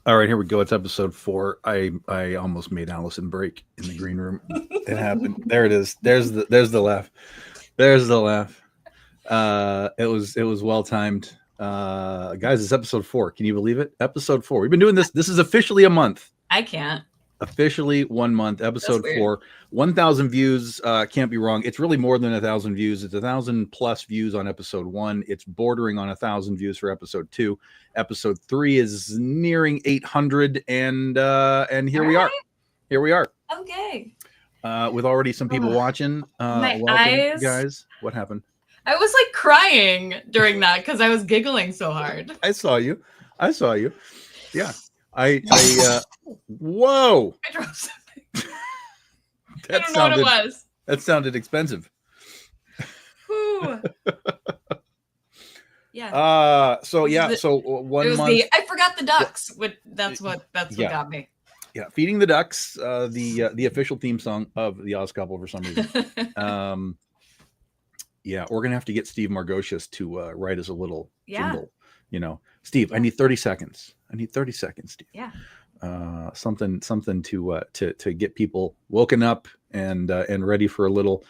All right, here we go. It's episode 4. I almost made Allison break in the green room. It happened. There it is. There's the laugh. There's the laugh. It was well timed. Guys, it's episode 4. Can you believe it? Episode 4. We've been doing this. This is officially a month. I can't. Officially 1 month. Episode 4. 1,000 views. Can't be wrong. It's really more than 1,000 views. It's 1,000 plus views on episode 1. It's bordering on 1,000 views for episode 2. Episode 3 is nearing 800, and here we are. Here we are. Okay. With already some people watching. My welcome, eyes, guys. What happened? I was like crying during that because I was giggling so hard. I saw you. Yeah. Whoa. I dropped something. That I don't know what it was. That sounded expensive. Whew. Yeah. So 1 month. I forgot the ducks. That's what got me. Yeah, Feeding the Ducks, the official theme song of the Oz Couple for some reason. Yeah, we're gonna have to get Steve Margocious to write us a little jingle. You know, Steve, I need 30 seconds. Steve. Yeah. Something to get people woken up and ready for a little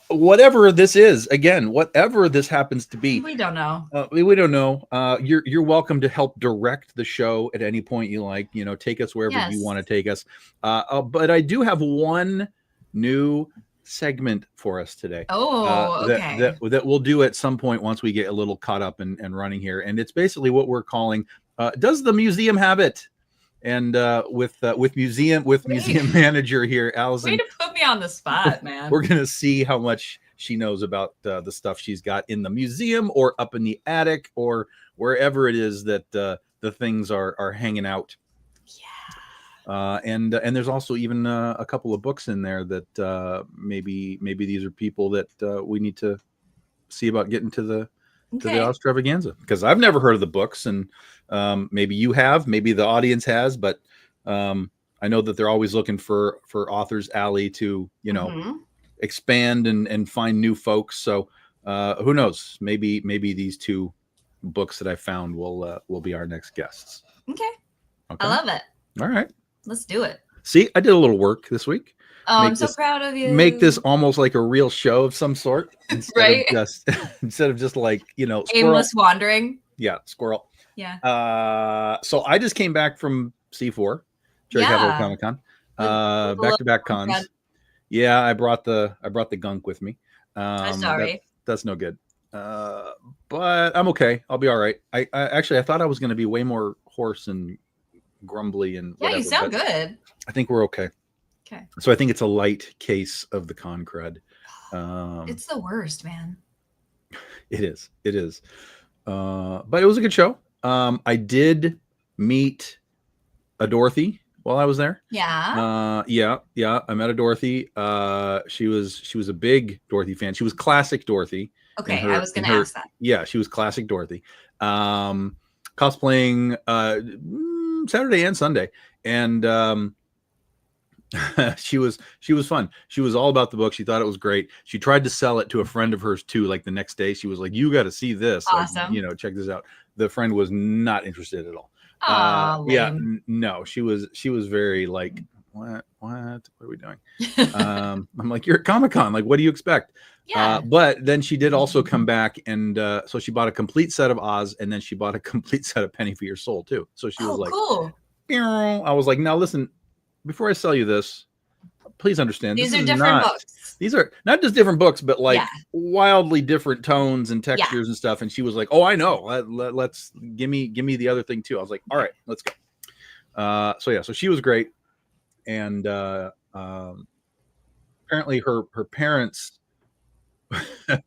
whatever this is. Again, whatever this happens to be. We don't know. We don't know. You're welcome to help direct the show at any point you like. You know, take us wherever you want to take us. But I do have one new segment for us today. Okay. That we'll do at some point once we get a little caught up and running here. And it's basically what we're calling does the museum have it? And with museum manager here, Allison. Way to put me on the spot, man. We're gonna see how much she knows about the stuff she's got in the museum or up in the attic or wherever it is that the things are hanging out. Yeah. And there's also even a couple of books in there that maybe these are people that we need to see about getting to the Ostravaganza, because I've never heard of the books, and maybe you have, maybe the audience has, but I know that they're always looking for authors alley to expand and find new folks. So who knows? Maybe these two books that I found will be our next guests. Okay. I love it. All right. Let's do it. See, I did a little work this week. Oh, I'm so proud of you. Make this almost like a real show of some sort, right? Instead of just like, aimless wandering. Yeah, squirrel. Yeah. So I just came back from C4, Cherry Capital Comic Con, back-to-back cons. God. Yeah, I brought the gunk with me. I'm sorry. That's no good. But I'm okay. I'll be all right. I thought I was going to be way more hoarse and grumbly and whatever. Yeah, you sound good. I think we're okay. Okay. So I think it's a light case of the con crud. It's the worst, man. It is. But it was a good show. I did meet a Dorothy while I was there. Yeah. Yeah. I met a Dorothy. She was a big Dorothy fan. She was classic Dorothy. Okay, I was going to ask that. Yeah, she was classic Dorothy. Cosplaying Saturday and Sunday, and she was fun. She was all about the book. She thought it was great. She tried to sell it to a friend of hers too. Like the next day, she was like, "You got to see this. Awesome. Like, check this out." The friend was not interested at all. Aw, Yeah, lame. no, she was very like, what are we doing? I'm like, you're at Comic-Con, like, what do you expect? Yeah. But then she did also come back, and so she bought a complete set of Oz, and then she bought a complete set of Penny for Your Soul too. So she was Oh, like, cool. I was like, now listen, before I sell you this, please understand These this are is different not. books. These are not just different books, but like Yeah. wildly different tones and Yeah. textures and stuff. And she was like, "Oh, I know. Let's give me the other thing too." I was like, "All right, let's go." So yeah, so she was great, and apparently her parents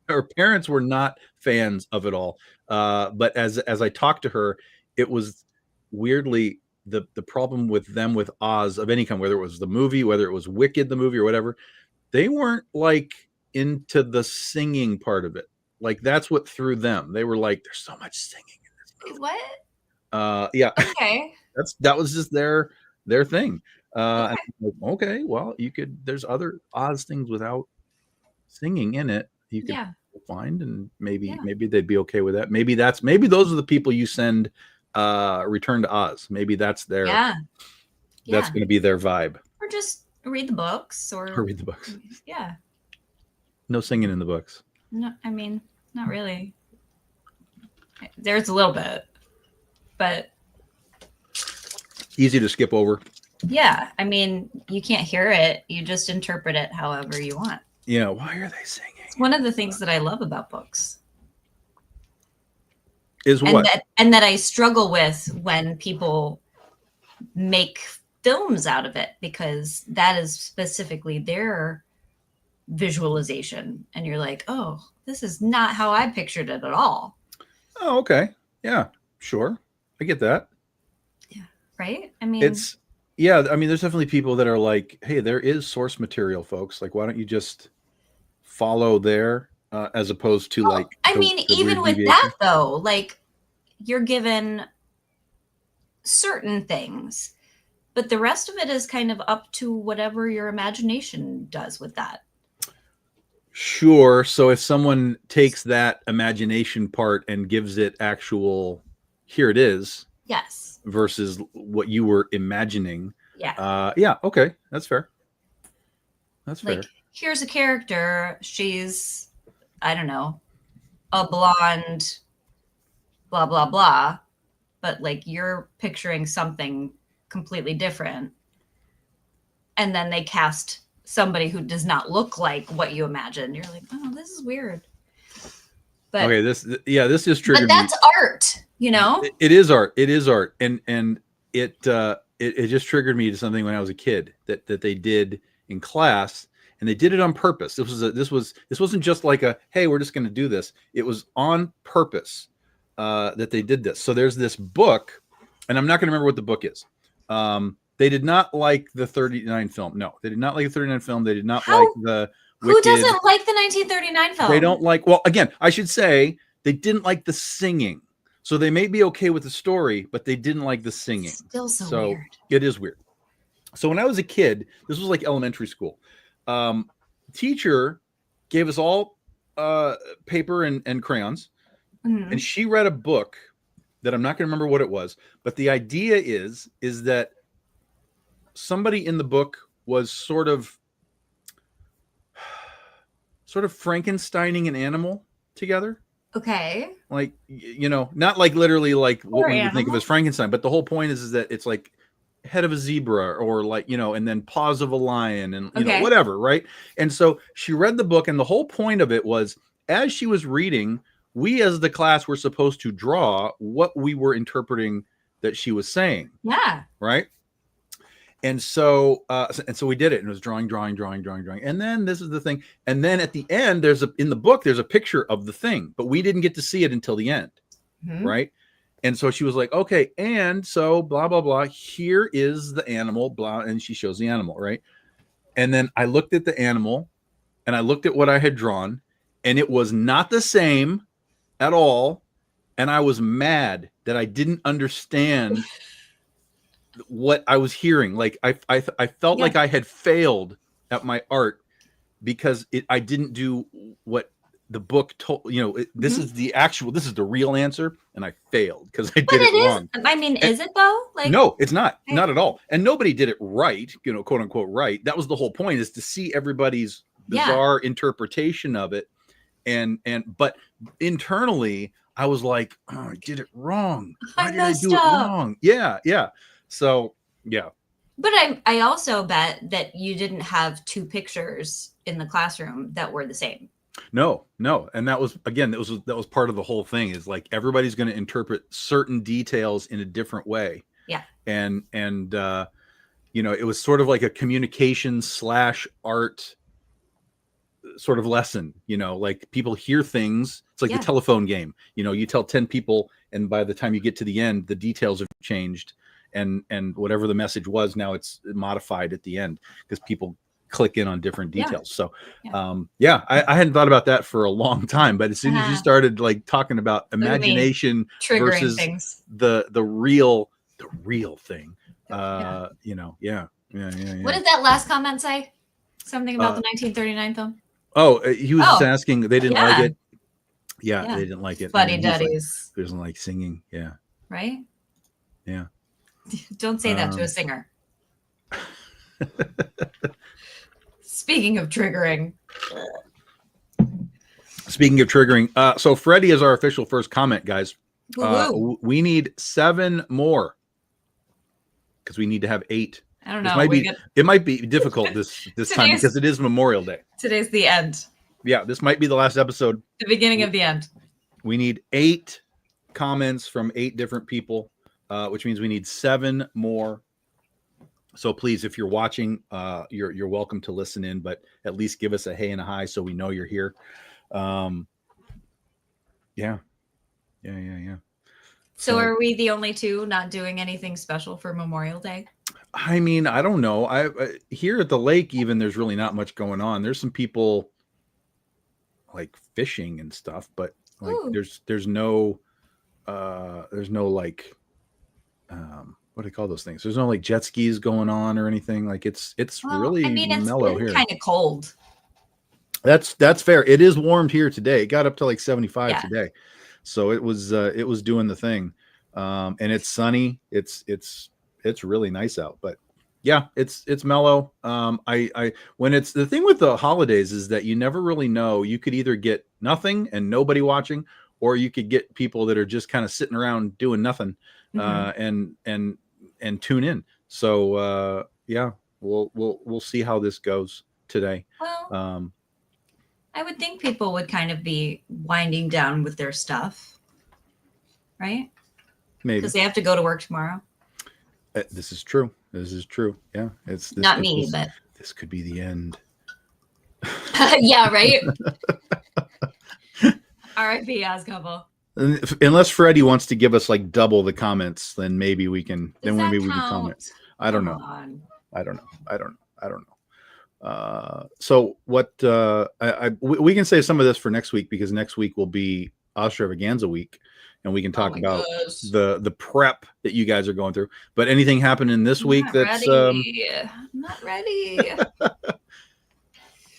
her parents were not fans of it all. But as I talked to her, it was weirdly the problem with them with Oz of any kind, whether it was the movie, whether it was Wicked the movie or whatever, they weren't like into the singing part of it. Like that's what threw them. They were like, "There's so much singing in this Wait, movie." what? Yeah, Okay. that was just their thing. Okay. And I'm like, okay, well, you could. There's other Oz things without singing in it. You could Yeah. find, and maybe Yeah. they'd be okay with that. Maybe those are the people you send Return to Oz. Maybe that's their Yeah. that's Yeah. going to be their vibe. Or just read the books Or or read the books. yeah. No singing in the books. No, I mean, not really. There's a little bit, but Easy to skip over. yeah, I mean, you can't hear it. You just interpret it however you want. Yeah, why are they singing? It's one of the things that I love about books. Is what? And that I struggle with when people make films out of it, because that is specifically their visualization. And you're like, oh, this is not how I pictured it at all. Oh, okay. Yeah, sure. I get that. Yeah. Right? I mean, I mean, there's definitely people that are like, hey, there is source material, folks. Like, why don't you just follow there as opposed to like. I mean, even with that though, like you're given certain things, but the rest of it is kind of up to whatever your imagination does with that. Sure. So if someone takes that imagination part and gives it actual, here it is. Yes. Versus what you were imagining. Yeah. Yeah. Okay. That's fair. That's fair. Like, here's a character. She's, I don't know, a blonde, blah, blah, blah. But like you're picturing something completely different. And then they cast somebody who does not look like what you imagined. You're like, oh, this is weird. But okay, this just triggered. But that's art, you know? It is art. It is art. And it just triggered me to something when I was a kid that they did in class, and they did it on purpose. This wasn't just like a, hey, we're just going to do this. It was on purpose that they did this. So there's this book, and I'm not going to remember what the book is. They did not like the 39 film. No, they did not like the 39 film. They did not like the Wicked. Who doesn't like the 1939 film? They don't like, well, again, I should say they didn't like the singing. So they may be okay with the story, but they didn't like the singing. Still so weird. It is weird. So when I was a kid, this was like elementary school. Teacher gave us all paper and crayons, Mm-hmm. and she read a book that I'm not going to remember what it was, but the idea is that somebody in the book was sort of Frankensteining an animal together. Okay. Like, not like literally like what we would animal. think of as Frankenstein, but the whole point is that it's like head of a zebra or like, and then paws of a lion and whatever, right? And so she read the book, and the whole point of it was, as she was reading, we as the class were supposed to draw what we were interpreting that she was saying. Yeah. Right. And so we did it, and it was drawing. And then this is the thing. And then at the end, in the book, there's a picture of the thing, but we didn't get to see it until the end. Mm-hmm. Right. And so she was like, okay. And so blah, blah, blah. Here is the animal, blah. And she shows the animal. Right. And then I looked at the animal, and I looked at what I had drawn, and it was not the same at all. And I was mad that I didn't understand what I was hearing. Like I felt like I had failed at my art because I didn't do what the book told, this Mhm. is this is the real answer, and I failed because I But did it it is. wrong. I mean, And- is it though? Like, No, it's not. I- Not at all. And nobody did it right, quote unquote right. That was the whole point, is to see everybody's yeah. bizarre interpretation of it. But internally, I was like, oh, I did it wrong. Why I did I messed do it up. wrong? Yeah, yeah. So yeah. But I also bet that you didn't have two pictures in the classroom that were the same. No. And that was, again, that was part of the whole thing, is like everybody's going to interpret certain details in a different way. Yeah. And it was sort of like a communication / art sort of lesson, like people hear things. It's like Yeah. the telephone game. You tell 10 people, and by the time you get to the end, the details have changed, and whatever the message was, now it's modified at the end because people click in on different details. So I hadn't thought about that for a long time, but as soon as you started like talking about imagination triggering versus things, the real thing, Yeah. What did that last comment say? Something about the 1939 film? Oh, he was just asking. They didn't like it. Yeah, they didn't like it. Fuddy Duddies. He doesn't like singing. Yeah. Right? Yeah. Don't say that to a singer. Speaking of triggering. So Freddie is our official first comment, guys. Woo-woo. We need 7 more because we need to have 8. I don't know. It might be difficult this time because it is Memorial Day. Today's the end. Yeah, this might be the last episode. The beginning of the end. We need 8 comments from 8 different people, which means we need 7 more. So please, if you're watching, you're welcome to listen in, but at least give us a hey and a hi so we know you're here. Yeah. So are we the only two not doing anything special for Memorial Day? I mean, I don't know. I here at the lake, even, there's really not much going on. There's some people like fishing and stuff, but like there's no like what do you call those things? There's no like jet skis going on or anything. Like it's really mellow here. It's kind of cold. That's fair. It is warmed here today. It got up to like 75 today. So it was doing the thing. And it's sunny. It's really nice out, but yeah, it's mellow. When it's the thing with the holidays is that you never really know. You could either get nothing and nobody watching, or you could get people that are just kind of sitting around doing nothing, and tune in. So yeah, we'll see how this goes today. Well, I would think people would kind of be winding down with their stuff, right? Maybe because they have to go to work tomorrow. This is true. Yeah, it's not me, but this could be the end. Yeah, right. R.I.P. Oscouple. Unless Freddie wants to give us like double the comments, then maybe we can. Then maybe we can comment. I don't know. So what? We can save some of this for next week, because next week will be Ostravaganza week, and we can talk about the prep that you guys are going through. But anything happening this week that's not ready.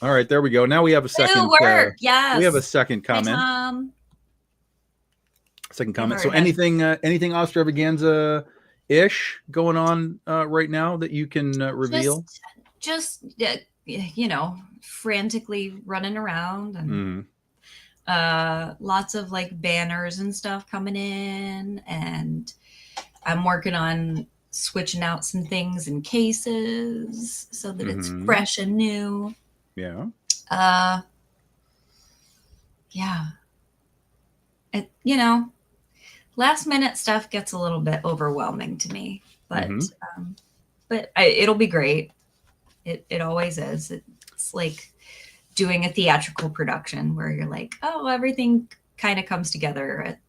All right, there we go. Now we have a second. Yes, we have a second comment. Second comment. So anything Ostravaganza ish going on right now that you can reveal? Just frantically running around, and lots of like banners and stuff coming in, and I'm working on switching out some things in cases so that it's fresh and new. Yeah. Yeah. Last minute stuff gets a little bit overwhelming to me, but it'll be great. It always is. It's like doing a theatrical production where you're like, oh, everything kind of comes together at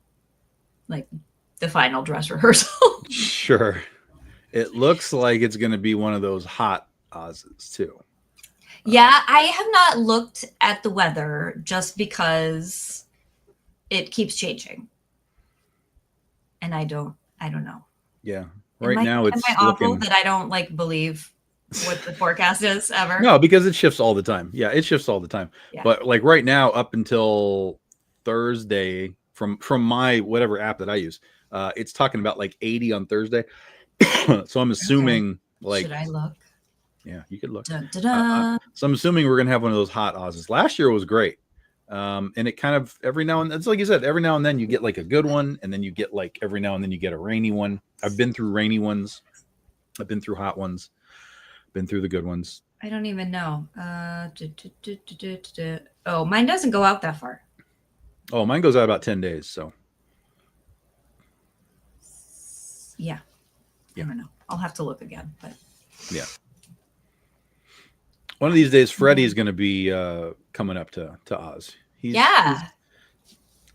like the final dress rehearsal. Sure. It looks like it's going to be one of those hot Oz's too. Yeah, I have not looked at the weather just because it keeps changing. And I don't know. Yeah. Right now it's awful that I don't like believe what the forecast is ever. No, because it shifts all the time. Yeah, it shifts all the time. Yeah. But like right now, up until Thursday, from my whatever app that I use, it's talking about like 80 on Thursday. So I'm assuming like, should I look? yeah, you could look. Dun, dun, dun. So I'm assuming we're gonna have one of those hot Oz's. Last year was great. And it kind of every now and then, it's like you said, every now and then you get like a good one, and then you get like every now and then you get a rainy one. I've been through rainy ones, I've been through hot ones, been through the good ones. I don't even know. Oh, mine doesn't go out that far. Oh, mine goes out about 10 days. So Yeah. I don't know. I'll have to look again. But yeah. One of these days, Freddie's going to be coming up to Oz. Yeah.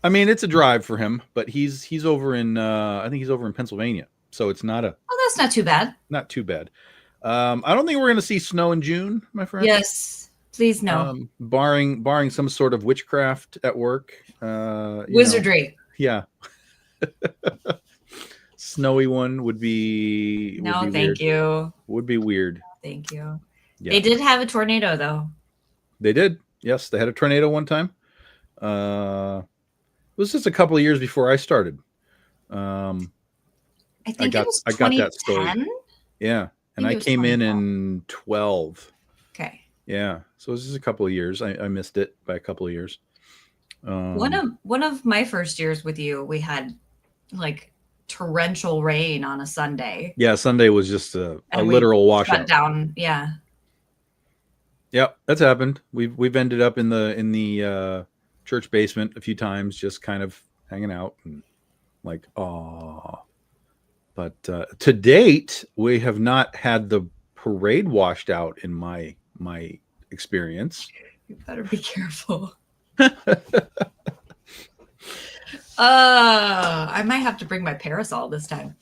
I mean, it's a drive for him, but he's over in I think he's over in Pennsylvania, so it's not that's not too bad. not too bad. I don't think we're going to see snow in June, my friend. Yes, please no. Barring some sort of witchcraft at work. Wizardry. Yeah. Snowy one would be No, would be thank weird. you. Would be weird. Thank you. Yeah. They did have a tornado though. They did. Yes, they had a tornado one time. It was just a couple of years before I started. I think got it was I got that story. 2010. Yeah, and I I think it was came in 2012. 12. Okay. Yeah, so it was just a couple of years. I missed it by a couple of years. One of my first years with you, we had like torrential rain on a Sunday. Yeah, Sunday was just a And we literal Shut washout. down. Yeah. Yep, that's happened. We've ended up in the church basement a few times, just kind of hanging out and like, oh. But to date, we have not had the parade washed out in my experience. You better be careful. I might have to bring my parasol this time.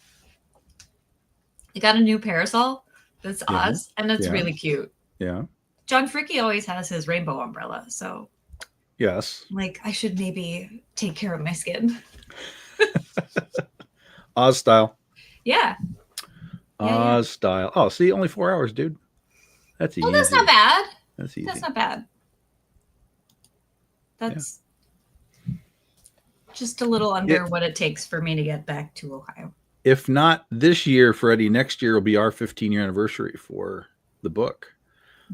I got a new parasol that's Yeah. Oz, and it's Yeah. really cute. Yeah. John Fricky always has his rainbow umbrella, so Yes. like I should maybe take care of my skin. Oz style. Yeah. Oz style. Oh, see, only 4 hours, dude. That's easy. Oh, that's not bad. That's easy. That's not bad. That's just a little under what it takes for me to get back to Ohio. If not this year, Freddie, next year will be our 15-year anniversary for the book.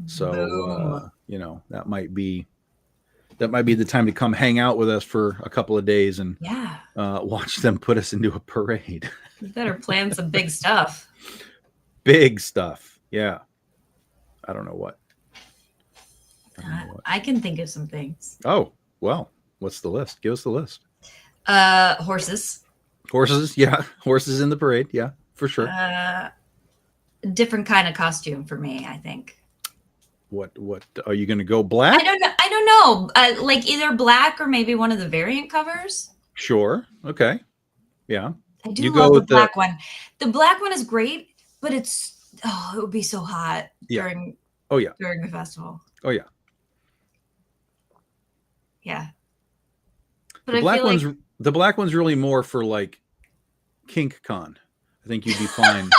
So that might be the time to come hang out with us for a couple of days and watch them put us into a parade. You better plan some big stuff. Big stuff. Yeah. I don't know what. I can think of some things. Oh, well, what's the list? Give us the list. Horses. Horses. Yeah. Horses in the parade. Yeah, for sure. Different kind of costume for me, I think. What are you going to go black? I don't know. Like either black or maybe one of the variant covers. Sure. Okay. Yeah. I do You love go the with black one. The black one is great, but it would be so hot Yeah. during the festival. Oh yeah. Yeah. But The I black feel one's like the black one's really more for like kink con. I think you'd be fine.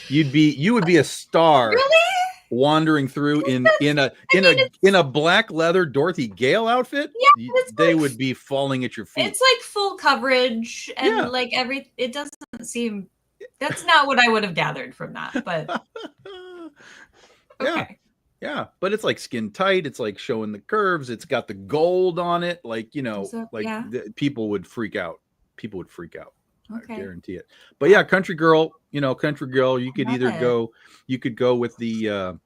You would be a star. Really? Wandering through in a black leather Dorothy Gale outfit. Yeah, they would be falling at your feet. It's like full coverage and like it doesn't seem that's not what I would have gathered from that, but okay. Yeah, but it's like skin tight. It's like showing the curves. It's got the gold on it. Like, people would freak out. People would freak out. Okay. I guarantee it. But yeah, country girl, you could either Love you could go with the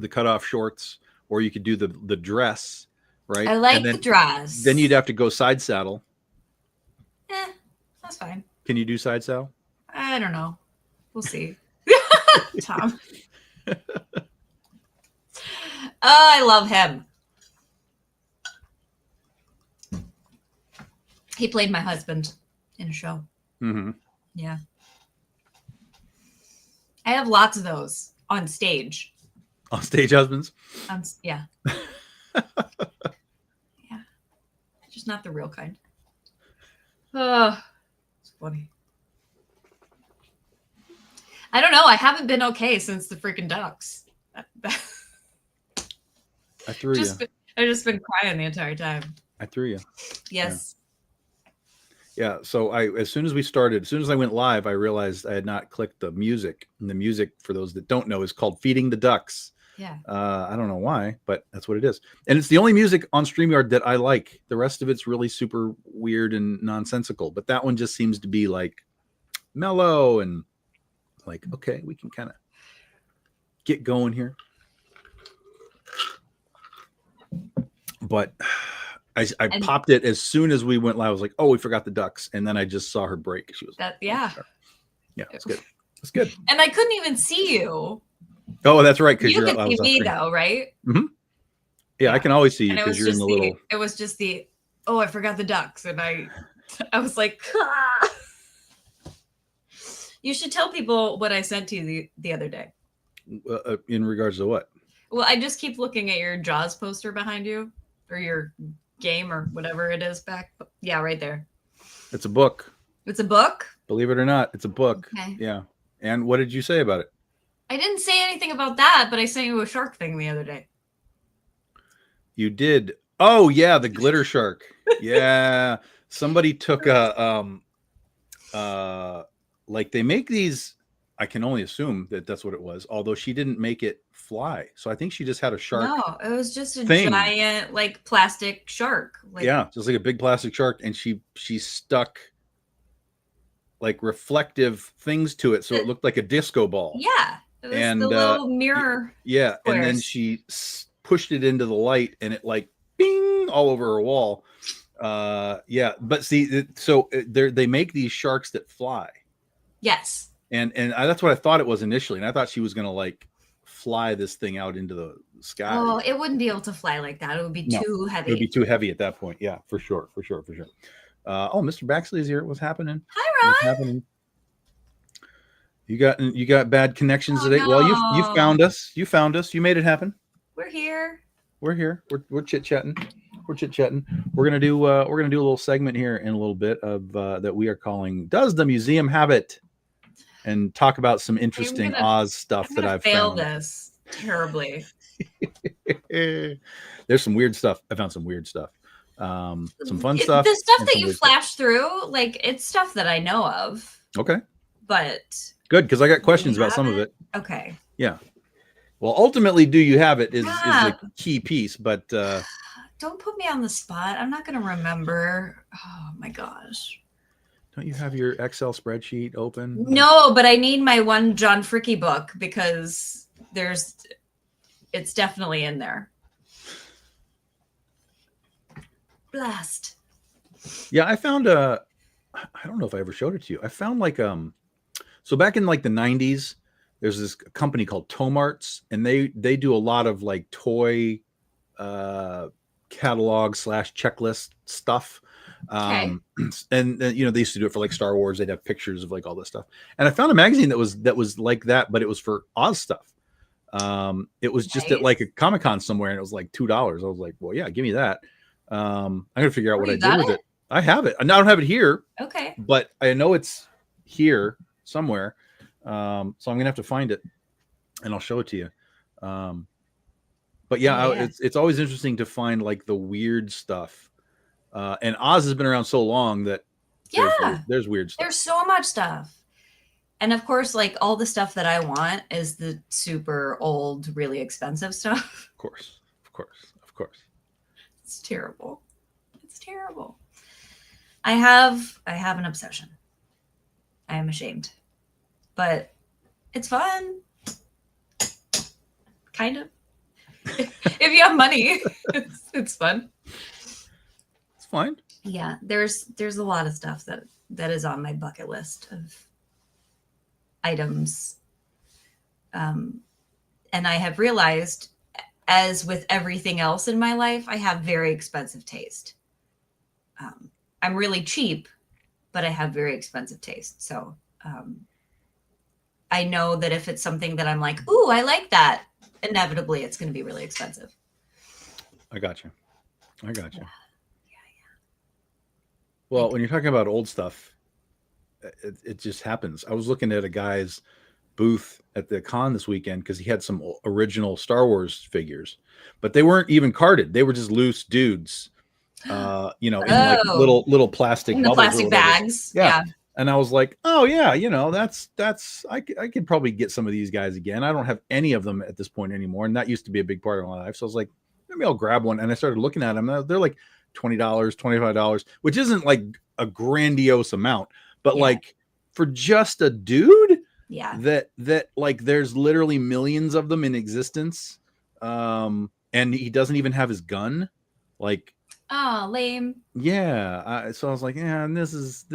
cutoff shorts, or you could do the dress, right? I like the dress. Then you'd have to go side saddle. That's fine. Can you do side saddle? I don't know. We'll see. Tom. Oh, I love him. He played my husband in a show. Mm-hmm. Yeah. I have lots of those on stage. On stage husbands? Yeah. Yeah. Just not the real kind. Oh, it's funny. I don't know. I haven't been okay since the freaking ducks. I threw you. I've just been crying the entire time. I threw you. Yes. Yeah. So as soon as I went live, I realized I had not clicked the music. And the music, for those that don't know, is called Feeding the Ducks. Yeah. I don't know why, but that's what it is. And it's the only music on StreamYard that I like. The rest of it's really super weird and nonsensical. But that one just seems to be like mellow and like, okay, we can kind of get going here. But I popped it as soon as we went live. I was like, oh, we forgot the ducks. And then I just saw her break. She was yeah. Yeah, it's good. It's good. And I couldn't even see you. Oh, that's right. Because you can see me though, right? Mm-hmm. Yeah, I can always see you because you're in the little. It was just I forgot the ducks, and I was like, ah. You should tell people what I sent to you the other day. In regards to what? Well, I just keep looking at your Jaws poster behind you, or your game, or whatever it is back. Yeah, right there. It's a book. It's a book? Believe it or not, it's a book. Okay. Yeah. And what did you say about it? I didn't say anything about that, but I sent you a shark thing the other day. You did. Oh yeah, the glitter shark. Yeah. Somebody took like they make these, I can only assume that that's what it was, although she didn't make it fly. So I think she just had a shark. No, it was just a giant like plastic shark. Yeah, just like a big plastic shark, and she stuck like reflective things to it, so it looked like a disco ball. Yeah, it was the little mirror. Yeah, squares. And then she pushed it into the light, and it like bing all over her wall. Yeah, but see, so they make these sharks that fly. Yes. And that's what I thought it was initially, and I thought she was gonna like fly this thing out into the sky. Oh, it wouldn't be able to fly like that. It would be too heavy. It would be too heavy at that point. Yeah, for sure. Oh, Mr. Baxley is here. What's happening? Hi, Ron. What's happening? You got bad connections today. No. Well, you found us. You found us. You made it happen. We're here. We're chit chatting. We're gonna do a little segment here in a little bit of that we are calling "Does the Museum Have It?" and talk about some interesting Oz stuff that I've found. This terribly. There's some weird stuff. I found some weird stuff. Some fun stuff. The stuff that you flashed through, like it's stuff that I know of. Okay. But good, because I got questions about some of it. Okay. Yeah. Well, ultimately, do you have it is the key piece, but don't put me on the spot. I'm not going to remember. Oh my gosh. Don't you have your Excel spreadsheet open? No, but I need my one John Fricke book because it's definitely in there. Blast. Yeah, I found I don't know if I ever showed it to you. I found like so back in like the 90s, there's this company called Tomarts, and they do a lot of like toy catalog / checklist stuff. Okay. And you know, they used to do it for like Star Wars. They'd have pictures of like all this stuff. And I found a magazine that was like that, but it was for Oz stuff. It was just at like a Comic-Con somewhere, and it was like $2. I was like, well, yeah, give me that. I'm gonna figure out what I did with it. I have it. I don't have it here. Okay. But I know it's here somewhere. So I'm gonna have to find it, and I'll show it to you. But yeah, it's always interesting to find like the weird stuff. And Oz has been around so long that there's weird stuff. There's so much stuff. And of course, like all the stuff that I want is the super old, really expensive stuff. Of course. It's terrible. I have an obsession. I am ashamed. But it's fun. Kind of. If you have money, it's fun. It's fine. Yeah, there's a lot of stuff that is on my bucket list of items. And I have realized, as with everything else in my life, I have very expensive taste. I'm really cheap, but I have very expensive taste. So I know that if it's something that I'm like, ooh, I like that, inevitably it's going to be really expensive. I got you. Yeah. Well, when you're talking about old stuff, it just happens. I was looking at a guy's booth at the con this weekend because he had some original Star Wars figures, but they weren't even carded. They were just loose dudes, you know, in like Oh, little plastic in the bubbles or plastic whatever. bags. Yeah. Yeah. And I was like, oh yeah, you know, I could probably get some of these guys again. I don't have any of them at this point anymore. And that used to be a big part of my life. So I was like, maybe I'll grab one. And I started looking at them. They're like $20, $25, which isn't like a grandiose amount, but like for just a dude that like there's literally millions of them in existence. And he doesn't even have his gun. Like, oh, lame. Yeah, so I was like, yeah, and this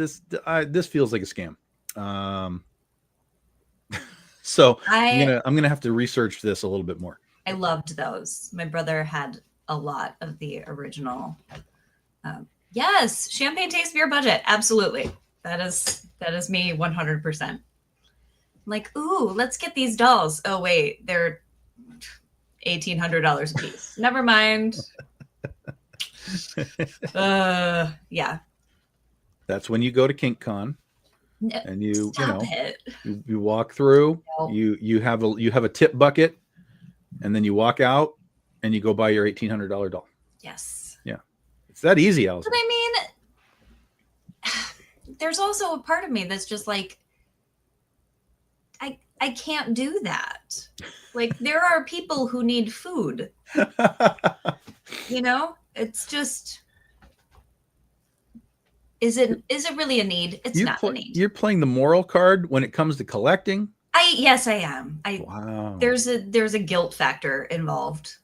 feels like a scam. So I'm gonna have to research this a little bit more. I loved those. My brother had a lot of the original. Yes, champagne taste beer budget. Absolutely, that is me 100%. Like, ooh, let's get these dolls. Oh wait, they're $1,800 a piece. Never mind. Yeah. That's when you go to KinkCon and you walk through. No. You have a tip bucket, and then you walk out and you go buy your $1,800 doll. Yes. Yeah, it's that easy, Allison. But I mean, there's also a part of me that's just like, I can't do that. Like, there are people who need food. You know, it's just, is it really a need? It's not a need. You're playing the moral card when it comes to collecting. Yes, I am. Wow. There's a guilt factor involved.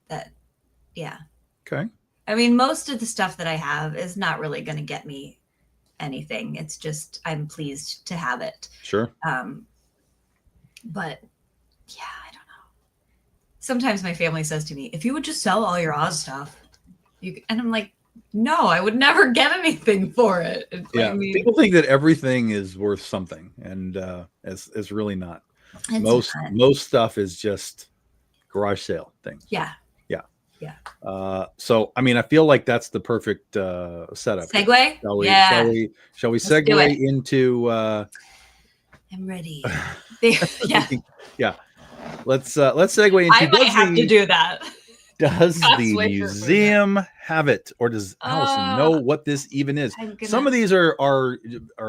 That, yeah. Okay. I mean, most of the stuff that I have is not really going to get me anything. It's just I'm pleased to have it. Sure. But yeah, I don't know. Sometimes my family says to me, "If you would just sell all your Oz stuff," and I'm like, "No, I would never get anything for it." Yeah, people think that everything is worth something, and it's really not. Most stuff is just garage sale things. Yeah. Yeah. So I mean, I feel like that's the perfect setup. Segue. Shall we segue into? I'm ready. Yeah. Let's segue into. I might have to do that. Does the museum have it, or does Allison know what this even is? Some of these are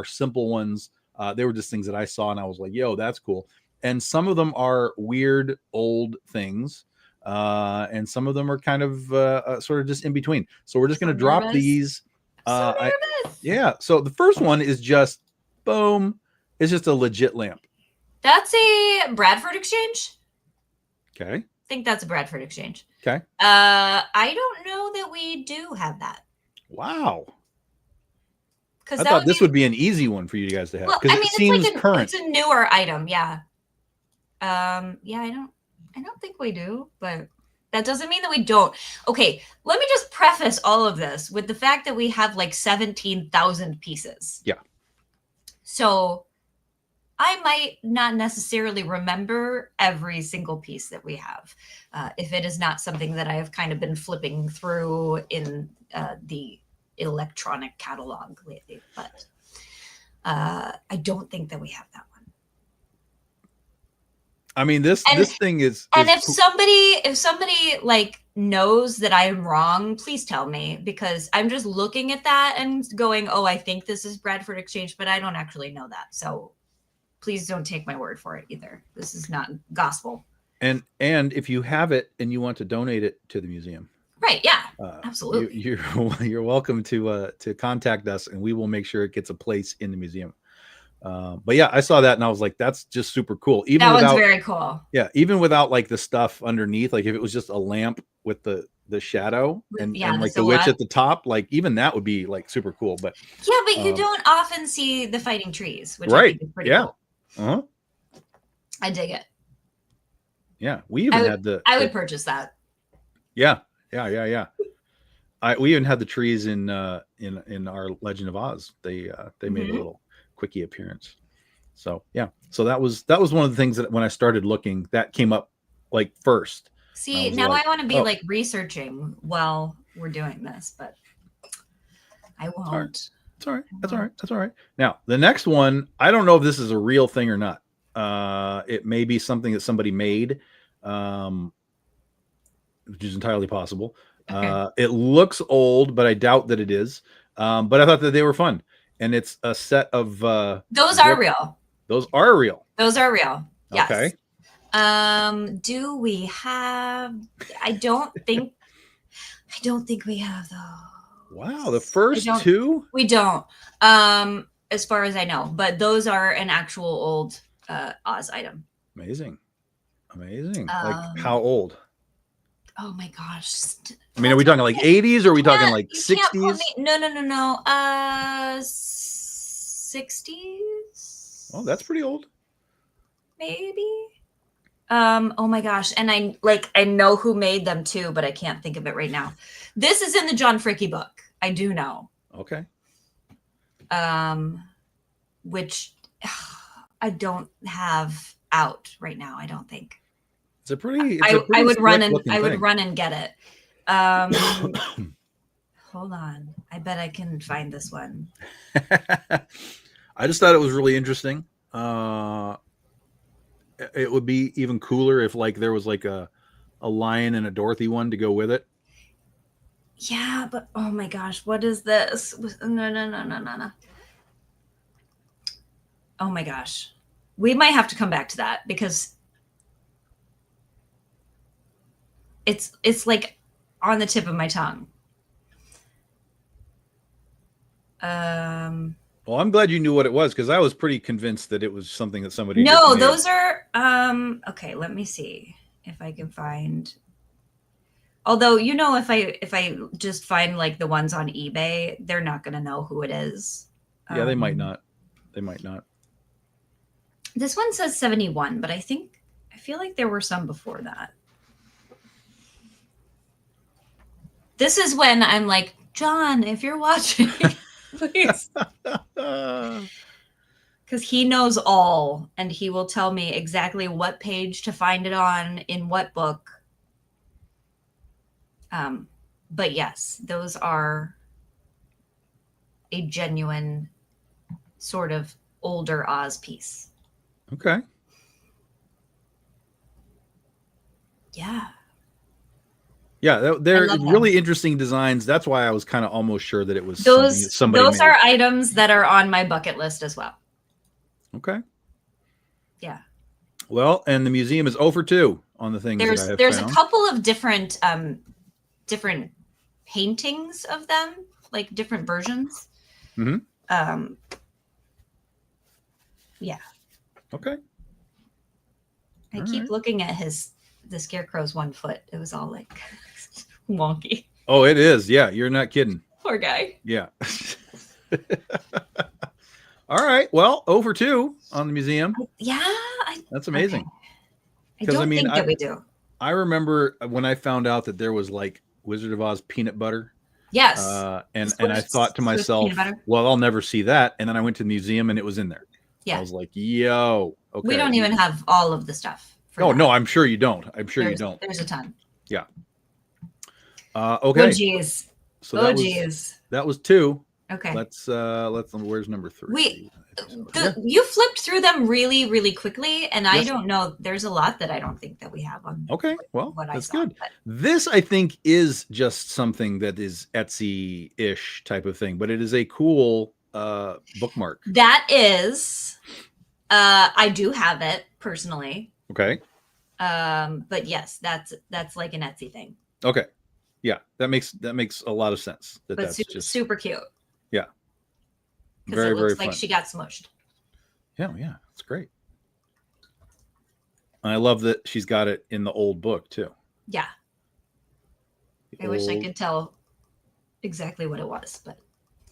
simple ones. They were just things that I saw, and I was like, "Yo, that's cool." And some of them are weird old things, and some of them are kind of sort of just in between. So we're just going to drop these. So nervous. So the first one is just boom. It's just a legit lamp. That's a Bradford Exchange. Okay. I think that's a Bradford Exchange. Okay. I don't know that we do have that. Wow. Because I thought this would be an easy one for you guys to have. Well, I mean, it seems current. It's a newer item, yeah. Yeah, I don't think we do, but that doesn't mean that we don't. Okay, let me just preface all of this with the fact that we have like 17,000 pieces. Yeah. So I might not necessarily remember every single piece that we have, if it is not something that I have kind of been flipping through in the electronic catalog lately. But I don't think that we have that one. I mean, this thing is. And if somebody like knows that I am wrong, please tell me, because I'm just looking at that and going, "Oh, I think this is Bradford Exchange," but I don't actually know that. So please don't take my word for it either. This is not gospel. And if you have it and you want to donate it to the museum, right? Yeah, absolutely. You're welcome to contact us, and we will make sure it gets a place in the museum. But yeah, I saw that and I was like, that's just super cool. Even that without, one's very cool. Yeah, even without like the stuff underneath, like if it was just a lamp with the shadow and like the witch at the top, like even that would be like super cool. But yeah, but you don't often see the fighting trees, which right? I think is pretty cool. Uh-huh. I dig it. Yeah, we even had I would purchase that. Yeah. We even had the trees in our Legend of Oz. They made a little quickie appearance. So yeah, so that was one of the things that when I started looking, that came up like first. See, now I want to be like researching while we're doing this, but I won't. It's all right. That's all right. Now the next one, I don't know if this is a real thing or not. It may be something that somebody made, which is entirely possible. Okay. It looks old, but I doubt that it is. But I thought that they were fun, and it's a set of Those are real. Those are real. Those are real. Yes. Okay. Do we have? I don't think we have those. Wow, the first don't- two? We don't. As far as I know, but those are an actual old Oz item. Amazing. Like how old? Oh my gosh. I mean, are we talking like 80s or are we talking like You can't put 60s? No. 60s. Oh, that's pretty old. Maybe. Oh my gosh. And I know who made them too, but I can't think of it right now. This is in the John Fricke book. I do know. Okay. Which I don't have out right now, I don't think. It's a pretty I would run and thing. run and get it. Hold on. I bet I can find this one. I just thought it was really interesting. It would be even cooler if like there was like a Lion and a Dorothy one to go with it. Yeah, but oh my gosh, what is this? No. Oh my gosh. We might have to come back to that because it's like on the tip of my tongue. Well, I'm glad you knew what it was because I was pretty convinced that it was something that somebody. No, those are okay, let me see if I can find. Although, if I just find like the ones on eBay, they're not going to know who it is. Yeah, they might not. They might not. This one says 71, but I feel like there were some before that. This is when I'm like, John, if you're watching, please. Because he knows all, and he will tell me exactly what page to find it on, in what book. But yes, those are a genuine sort of older Oz piece. Okay. Yeah. Yeah, they're really interesting designs. That's why I was kind of almost sure that it was somebody Those made. are items that are on my bucket list as well. Okay. Yeah. Well, and the museum is 0 for 2 on the things that I have There's found. a couple of different paintings of them, like different versions. Mm-hmm. Yeah. Okay. I keep looking at the scarecrow's 1 foot. It was all like wonky. Oh, it is. Yeah, you're not kidding. Poor guy. Yeah. All right. Well, 0 for 2 on the museum. Yeah. That's amazing. Okay. I don't think that we do. I remember when I found out that there was like Wizard of Oz peanut butter. Yes. And I thought to myself, well, I'll never see that. And then I went to the museum and it was in there. Yeah. I was like, yo, okay. We don't even have all of the stuff. No, I'm sure you don't. You don't. There's a ton. Yeah. Okay. Oh, geez. So that was 2. Okay. Let's where's number 3? You flipped through them really, really quickly, and yes. I don't know. There's a lot that I don't think that we have on. Okay, well, that's good. But this, I think, is just something that is Etsy-ish type of thing, but it is a cool bookmark. That is, I do have it personally. Okay. But yes, that's like an Etsy thing. Okay. Yeah, that makes a lot of sense. That's just super cute. Yeah. Because it looks like fun. She got smushed. Yeah, it's great. And I love that she's got it in the old book too. Yeah. I wish I could tell exactly what it was, but.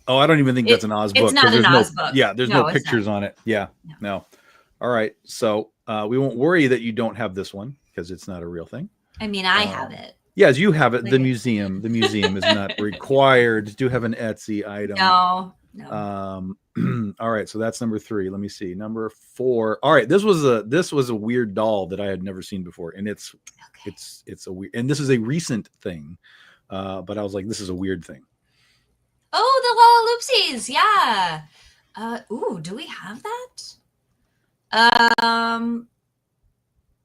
Oh, I don't even think that's an Oz book. It's not an Oz book. Yeah, there's no pictures on it. Yeah, no. All right, so we won't worry that you don't have this one because it's not a real thing. I mean, I have it. Yes, you have it. The museum is not required to have an Etsy item. No. All right, so that's number 3. Let me see. Number 4. All right, this was a weird doll that I had never seen before, and it's a weird. And this is a recent thing, but I was like, this is a weird thing. Oh, the Lollaloopsies, yeah. Ooh, do we have that? Um,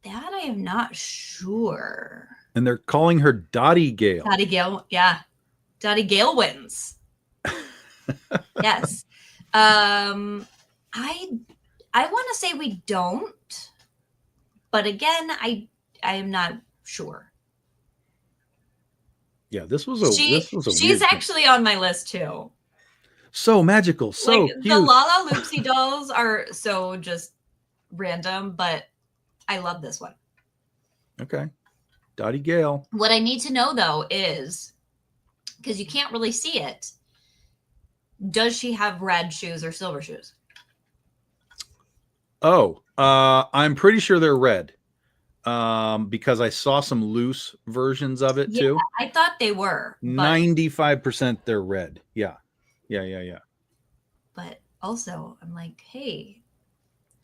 that I am not sure. And they're calling her Dottie Gale. Dottie Gale, yeah. Dottie Gale wins. Yes. I want to say we don't, but again, I am not sure. Yeah, this was a She's weird actually on my list too. So magical, so like, cute. The Lala Loopsy dolls are so just random, but I love this one. Okay. Dottie Gale. What I need to know though is, because you can't really see it, does she have red shoes or silver shoes? Oh, I'm pretty sure they're red. Because I saw some loose versions of it too. I thought they were. 95% they're red. Yeah. But also, I'm like, hey,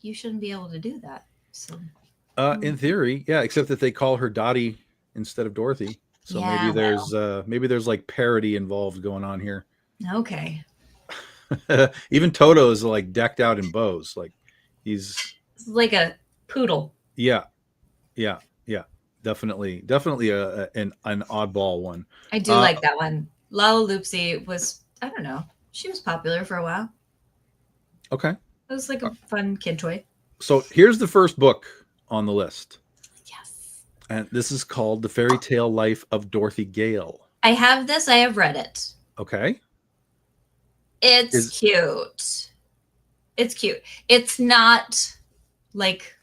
you shouldn't be able to do that. So, in theory, yeah, except that they call her Dottie instead of Dorothy. So maybe there's like parody involved going on here. Okay. Even Toto is like decked out in bows. Like he's like a poodle. Yeah. Definitely an oddball one. I do like that one. Lala Loopsy was, I don't know, she was popular for a while. Okay. It was like a fun kid toy. So here's the first book on the list. Yes. And this is called The Fairy Tale Life of Dorothy Gale. I have this. I have read it. Okay. It's cute. It's cute. It's not like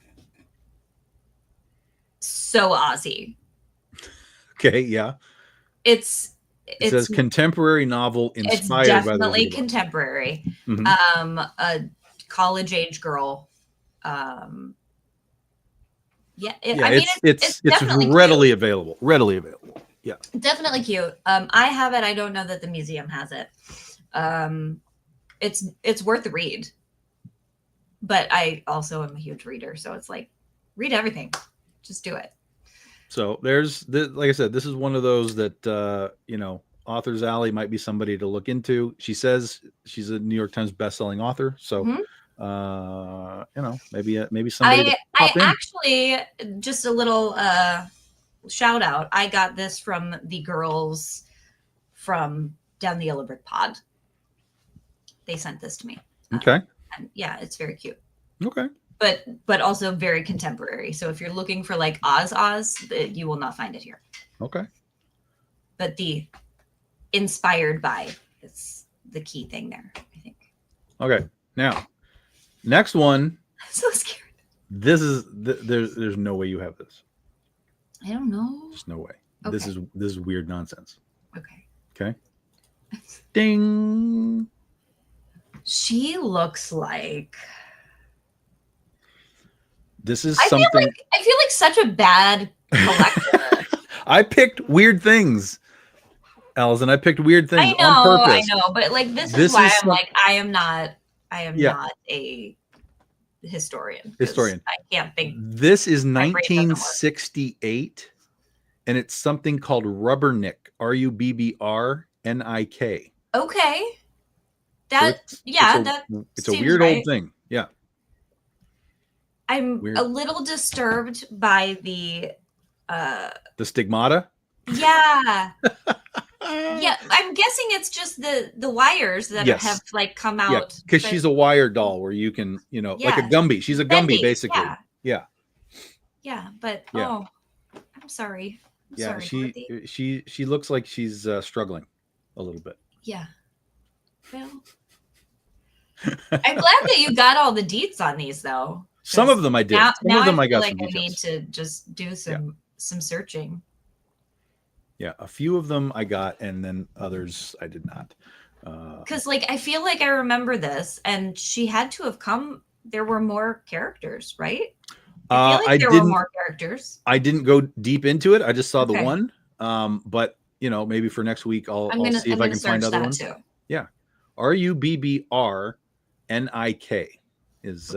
so Aussie. Okay, yeah. It says contemporary novel inspired by It's definitely contemporary. Mm-hmm. A college age girl. It's readily available. Readily available. Yeah. Definitely cute. I have it. I don't know that the museum has it. It's worth the read. But I also am a huge reader, so it's like, read everything. Just do it. So like I said, this is one of those that Author's Alley might be somebody to look into. She says she's a New York Times bestselling author, so maybe somebody. I actually, just a little shout out. I got this from the girls from Down the Yellow Brick Pod. They sent this to me. Okay. And yeah, it's very cute. Okay. But also very contemporary. So if you're looking for like Oz, you will not find it here. Okay. But the inspired by is the key thing there, I think. Okay. Now, next one. I'm so scared. This is there's no way you have this. I don't know. There's no way. Okay. This is weird nonsense. Okay. Okay. Ding. She looks like. This is something. I feel like such a bad collector. I picked weird things, Allison. I picked weird things on purpose. I know, but like this is why I'm like, I am not a historian. I can't think. This is 1968, and it's something called Rubbernik. RUBBRNIK. Okay. It's a weird old thing. Yeah. I'm a little disturbed by the stigmata. Yeah. Yeah, I'm guessing it's just the wires that have like come out. Yeah, because she's a wire doll where you can, like a Gumby. She's a Gumby, basically. Yeah. Yeah, but I'm sorry. Yeah, she looks like she's struggling a little bit. Yeah. Well, I'm glad that you got all the deets on these, though. Some of them I did. Some of them I got. I need to just do some searching. Yeah, a few of them I got, and then others I did not. Because, I feel like I remember this, and she had to have come. There were more characters, right? I feel like there were more characters. I didn't go deep into it. I just saw the one. But maybe for next week I'll see if I can find other ones. Too. Yeah, RUBBRNIK is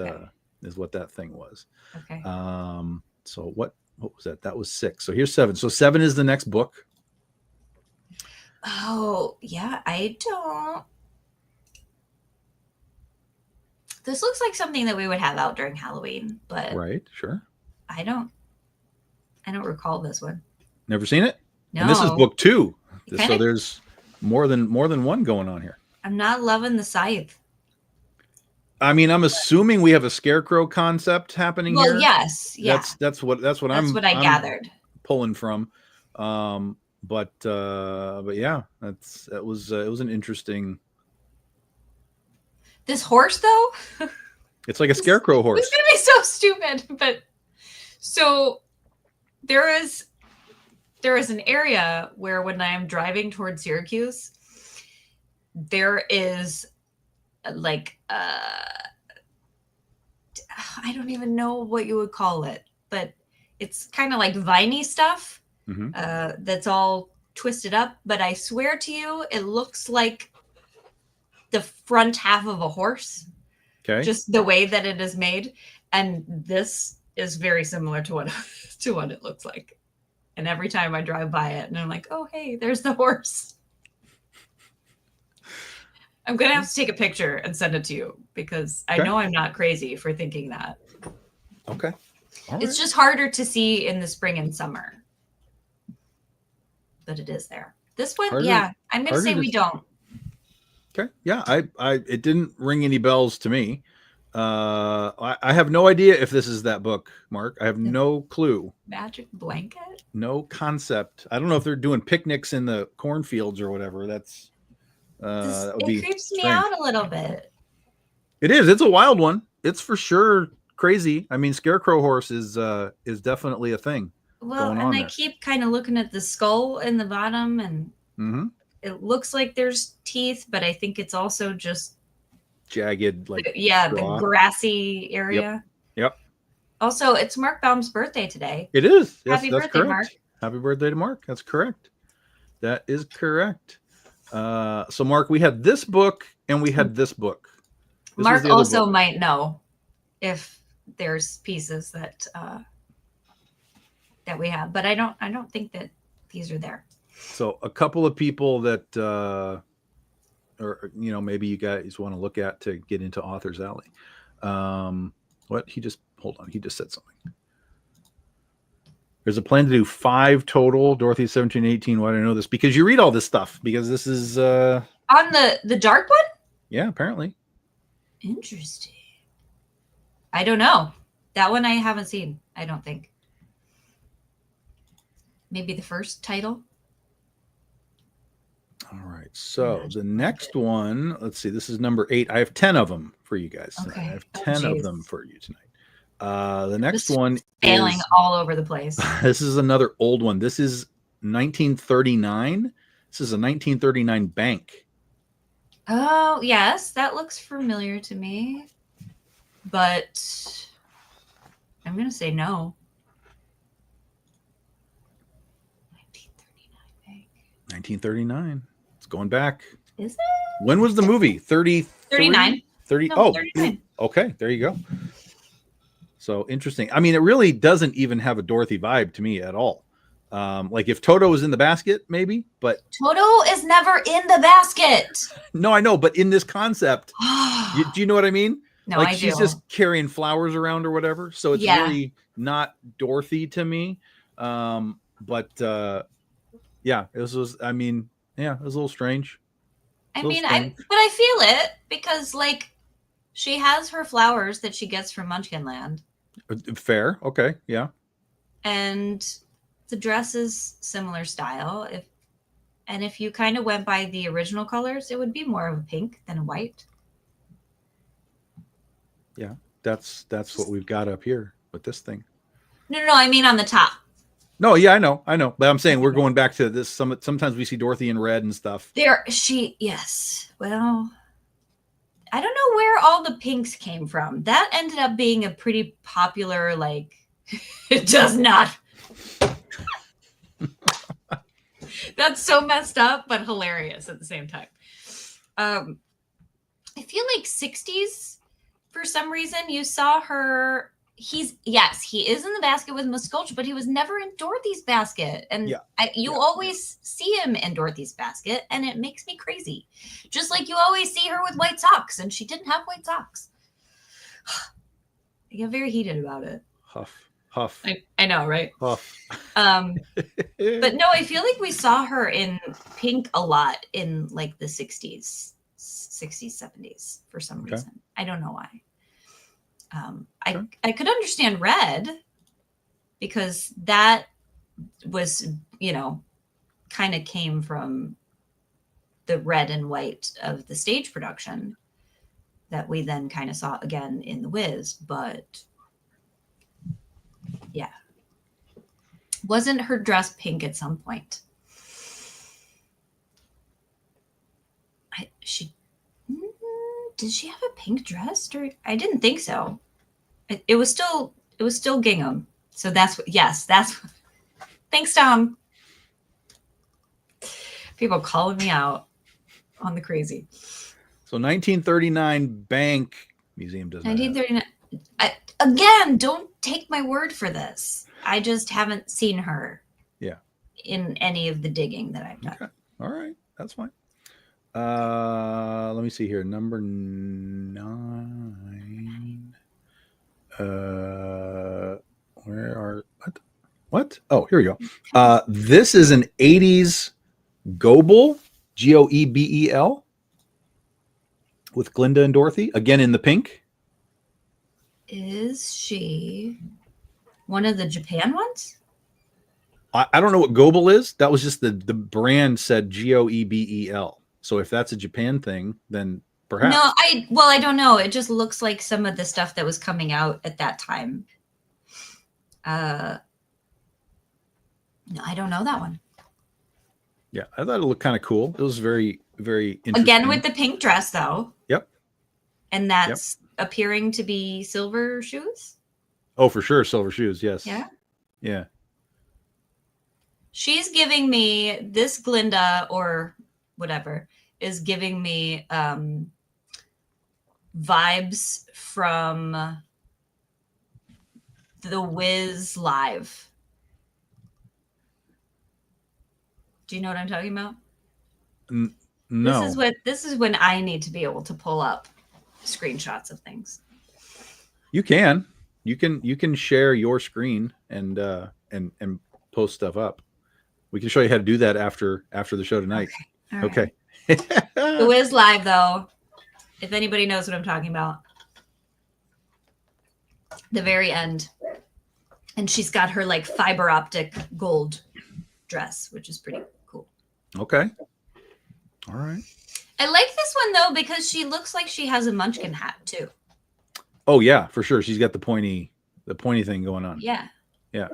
what that thing was. Okay. So what was that? That was 6. So here's 7. So 7 is the next book. Oh, yeah, I don't. This looks like something that we would have out during Halloween, but Right. Sure. I don't recall this one. Never seen it. No. And this is book 2. So Kinda- there's more than one going on here. I'm not loving the scythe. I mean, I'm assuming we have a scarecrow concept happening Well, here. yes. Yeah. That's what I'm gathered. pulling from. But yeah, it was an interesting. This horse, though, It's like a scarecrow horse. it's gonna be so stupid. But so there is an area where when I am driving towards Syracuse, there is like I don't even know what you would call it, but it's kind of like viney stuff. That's all twisted up, but I swear to you, it looks like the front half of a horse. Okay. Just the way that it is made, and this is very similar to what it looks like. And every time I drive by it, and I'm like, oh hey, there's the horse. I'm gonna have to take a picture and send it to you because I know I'm not crazy for thinking that. Okay. It's just harder to see in the spring and summer. But it is there. This one, I'm gonna say we don't. Okay. Yeah, it didn't ring any bells to me. I have no idea if this is that book, Mark. I have no clue. Magic blanket? No concept. I don't know if they're doing picnics in the cornfields or whatever. That would be creeps me strange. out a little bit. It is. It's a wild one. It's for sure crazy. I mean, scarecrow horse is definitely a thing. Well, and I keep kind of looking at the skull in the bottom, and it looks like there's teeth, but I think it's also just jagged, like the grassy area. Yep. Also, it's Mark Baum's birthday today. It is. Yes, Happy that's birthday, correct. Mark. Happy birthday to Mark. That's correct. That is correct. So, Mark, we had this book and we had this book. This Mark also might know if there's pieces that we have, but I don't think that these are there. So a couple of people that or maybe you guys want to look at to get into Author's Alley. Hold on, he just said something. There's a plan to do 5 total. Dorothy 1718. Why do I know this? Because you read all this stuff. Because this is on the dark one. Yeah, apparently. Interesting. I don't know. That one I haven't seen. I don't think. Maybe the first title. All right. So the next one, let's see. This is number 8. I have 10 of them for you guys. Okay. I have 10 of them for you tonight. The next one failing is all over the place. This is another old one. This is 1939. This is a 1939 bank. Oh, yes. That looks familiar to me. But I'm going to say no. 1939. It's going back. Is it? When was the movie? 39. 30. No, Oh, 39. Okay. There you go. So interesting. I mean, it really doesn't even have a Dorothy vibe to me at all. Like if Toto was in the basket, maybe, but Toto is never in the basket. No, I know, but in this concept, do you know what I mean? No, like I she's do. just carrying flowers around or whatever. So it's really not Dorothy to me. But yeah, it was. I mean, yeah, it was a little strange. I mean, but I feel it because like she has her flowers that she gets from Munchkinland. Fair, okay, yeah. And the dress is similar style. If you kind of went by the original colors, it would be more of a pink than a white. Yeah, that's what we've got up here with this thing. No, I mean on the top. No, yeah, I know, but I'm saying we're going back to this. Sometimes we see Dorothy in red and stuff. Yes. Well, I don't know where all the pinks came from. That ended up being a pretty popular, like, it does not. That's so messed up, but hilarious at the same time. I feel like 60s, for some reason, you saw her. He is in the basket with Miss Gulch, but he was never in Dorothy's basket. And you always see him in Dorothy's basket, and it makes me crazy. Just like you always see her with white socks, and she didn't have white socks. I get very heated about it. Huff. I know, right? Huff. But no, I feel like we saw her in pink a lot in like the 60s, 70s for some Okay. reason. I don't know why. Okay. I could understand red because that was, kind of came from the red and white of the stage production that we then kind of saw again in The Wiz. But yeah. Wasn't her dress pink at some point? Did she have a pink dress? I didn't think so. It was still gingham. So that's what. Yes, that's. Thanks, Tom. People calling me out on the crazy. So 1939 Bank Museum does not. 1939. Again, don't take my word for this. I just haven't seen her. Yeah. In any of the digging that I've done. Okay. All right, that's fine. Let me see here. Number 9. Where are what? Oh, here we go. This is an 80s Goebel, Goebel, with Glinda and Dorothy, again in the pink. Is she one of the Japan ones? I don't know what Goebel is. That was just the brand said Goebel. So if that's a Japan thing, then perhaps. No, I don't know. It just looks like some of the stuff that was coming out at that time. No, I don't know that one. Yeah, I thought it looked kind of cool. It was very, very interesting. Again with the pink dress, though. Yep. And that's appearing to be silver shoes? Oh, for sure. Silver shoes. Yes. Yeah. Yeah. She's giving me this Glinda or whatever is giving me vibes from The Wiz Live. Do you know what I'm talking about? No. This is when I need to be able to pull up screenshots of things. You can share your screen and post stuff up. We can show you how to do that after the show tonight. Okay. The Wiz Live, though, if anybody knows what I'm talking about, the very end, and she's got her like fiber optic gold dress, which is pretty cool. Okay. All right. I like this one though because she looks like she has a Munchkin hat too. Oh yeah, for sure. She's got the pointy thing going on. Yeah. Yeah.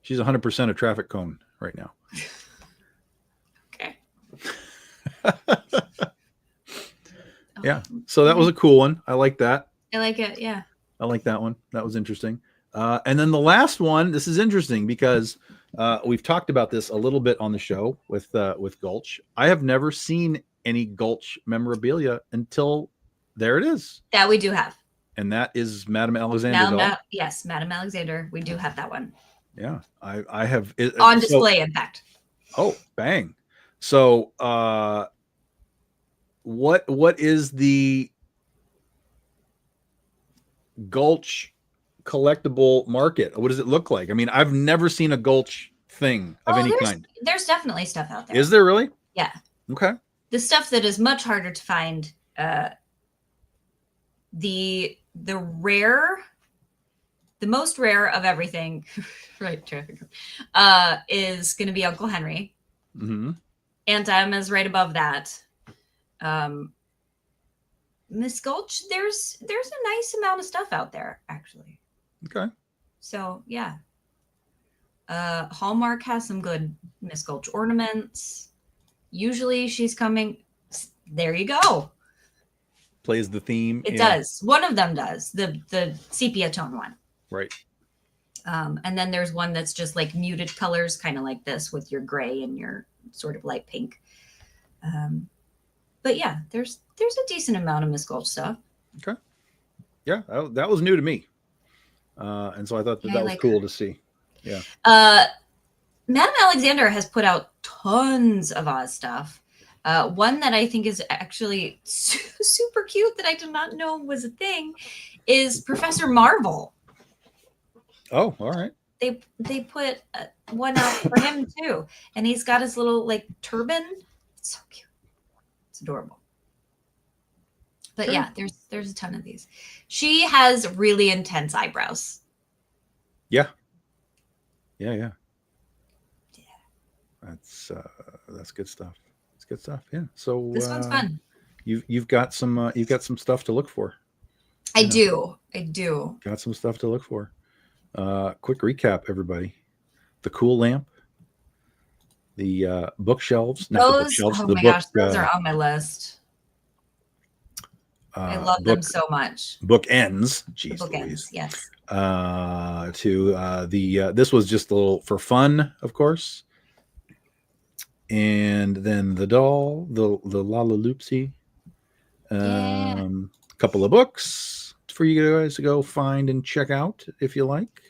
She's 100% a traffic cone right now. Okay. Yeah. So that was a cool one. I like that. I like it. Yeah. I like that one. That was interesting. And then the last one, this is interesting because we've talked about this a little bit on the show with Gulch. I have never seen any Gulch memorabilia until there it is. That we do have. And that is Madame Alexander. Yes, Madame Alexander. We do have that one. Yeah, I have it, on display, in fact. Oh, bang! So, what is the Gulch collectible market? What does it look like? I mean, I've never seen a Gulch thing of any kind. There's definitely stuff out there. Is there really? Yeah. Okay. The stuff that is much harder to find. The most rare of everything, right? Is going to be Uncle Henry. Mm-hmm. Aunt Emma's right above that. Miss Gulch, there's a nice amount of stuff out there, actually. Okay. So yeah. Hallmark has some good Miss Gulch ornaments. Usually she's coming. There you go. Plays the theme. It does. One of them does. The sepia tone one. Right. And then there's one that's just like muted colors, kind of like this with your gray and your sort of light pink. But yeah, there's a decent amount of Miss Gulch stuff. Okay. Yeah, that was new to me. And so I thought that was cool to see. Yeah. Madame Alexander has put out tons of Oz stuff. One that I think is actually super cute that I did not know was a thing is Professor Marvel. Oh, all right. They put one out for him too, and he's got his little like turban. It's so cute. It's adorable. But Sure. yeah, there's a ton of these. She has really intense eyebrows. Yeah. That's good stuff. It's good stuff. Yeah. So This one's fun. You've got some stuff to look for. I do. Got some stuff to look for. Quick recap, everybody. The cool lamp, the bookshelves, not the Those, bookshelves, oh the my book, gosh, those are on my list. I love them so much. Bookends. Jeez, The bookends, Louise. yes. To the this was just a little for fun, of course. And then the doll, the Lala Loopsy. Yeah. A couple of books for you guys to go find and check out if you like.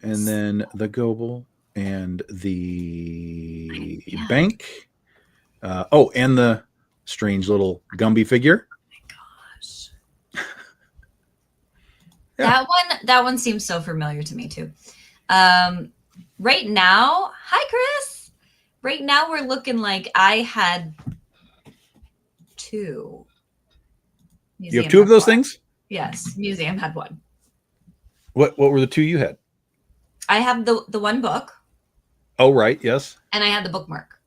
And then the Goebel and the bank. And the strange little Gumby figure. Gosh. Yeah. That one seems so familiar to me too. Right now, hi Chris. Right now we're looking like I had two. You have two of those things? Yes, museum had one. What were the two you had? I have the one book. Oh, right, yes. And I had the bookmark.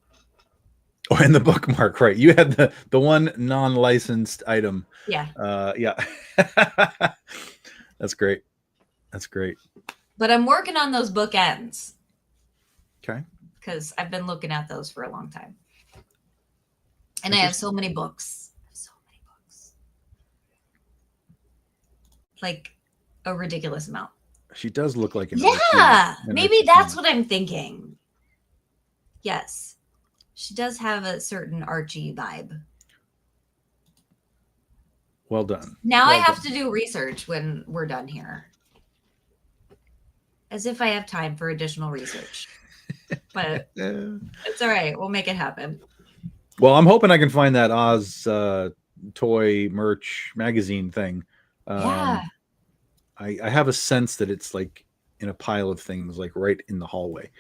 Oh, and the bookmark, right. You had the one non-licensed item. Yeah. Yeah. That's great. That's great. But I'm working on those bookends. Okay. Because I've been looking at those for a long time. And I have so many books. Like a ridiculous amount. She does look like an yeah. Maybe that's what I'm thinking. Yes. She does have a certain Archie vibe. Well done. Now I have to do research when we're done here. As if I have time for additional research. But it's all right. We'll make it happen. Well, I'm hoping I can find that Oz toy merch magazine thing. Yeah. I have a sense that it's like in a pile of things, like right in the hallway.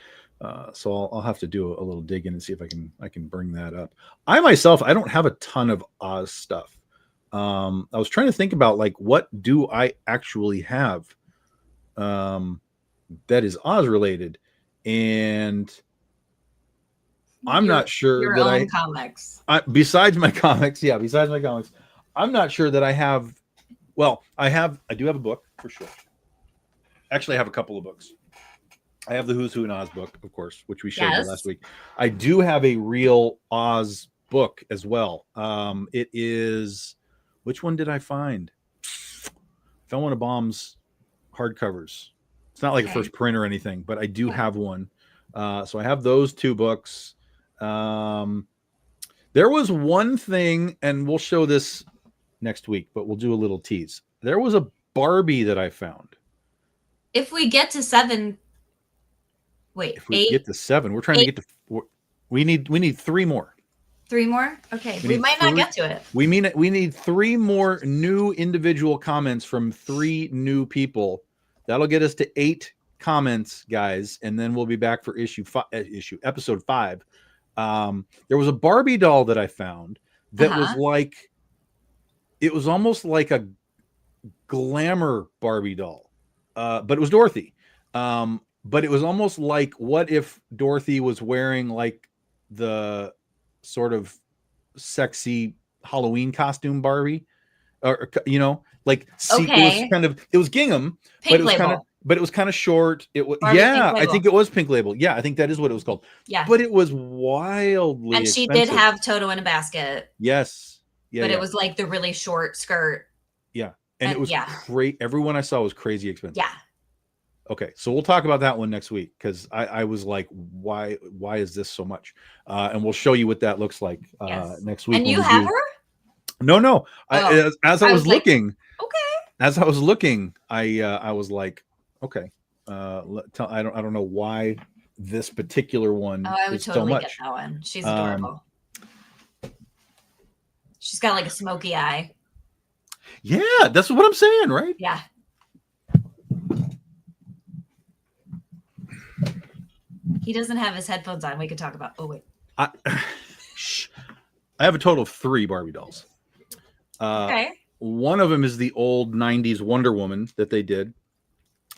So I'll have to do a little digging and see if I can bring that up. I myself, I don't have a ton of Oz stuff. I was trying to think about like what do I actually have that is Oz related, and I'm not sure that comics. Besides my comics, I'm not sure that I have. Well, I do have a book for sure. Actually, I have a couple of books. I have the Who's Who in Oz book, of course, which we showed you last week. I do have a real Oz book as well. It is, which one did I find? Found one of Baum's hardcovers. It's not like a first print or anything, but I do have one. So I have those two books. There was one thing, and we'll show this next week, but we'll do a little tease. There was a Barbie that I found. If we get to 7, if we get to 7, we're trying to get to. We need 3 more. 3 more? Okay, we might not get to it. We need 3 more new individual comments from 3 new people. That'll get us to 8 comments, guys, and then we'll be back for episode 5. There was a Barbie doll that I found that was like, it was almost like a glamour Barbie doll, but it was Dorothy. But it was almost like, what if Dorothy was wearing like the sort of sexy Halloween costume Barbie, or like it was gingham, Pink but it was kind of short. It was I think it was Pink Label. Yeah, I think that is what it was called. Yeah, but it was wildly and she expensive. did have Toto in a basket. Yes. Yeah, but it was like the really short skirt. Yeah. And it was great. Everyone I saw was crazy expensive. Yeah. Okay. So we'll talk about that one next week, because I was like, why is this so much? And we'll show you what that looks like next week. And you have her? No. As I was looking, I was like, okay. I don't know why this particular one I would is totally so much. Get that one. She's adorable. She's got like a smoky eye. Yeah, that's what I'm saying, right? Yeah. He doesn't have his headphones on. We could talk about. Oh wait. I have a total of 3 Barbie dolls. Okay. One of them is the old 90s Wonder Woman that they did.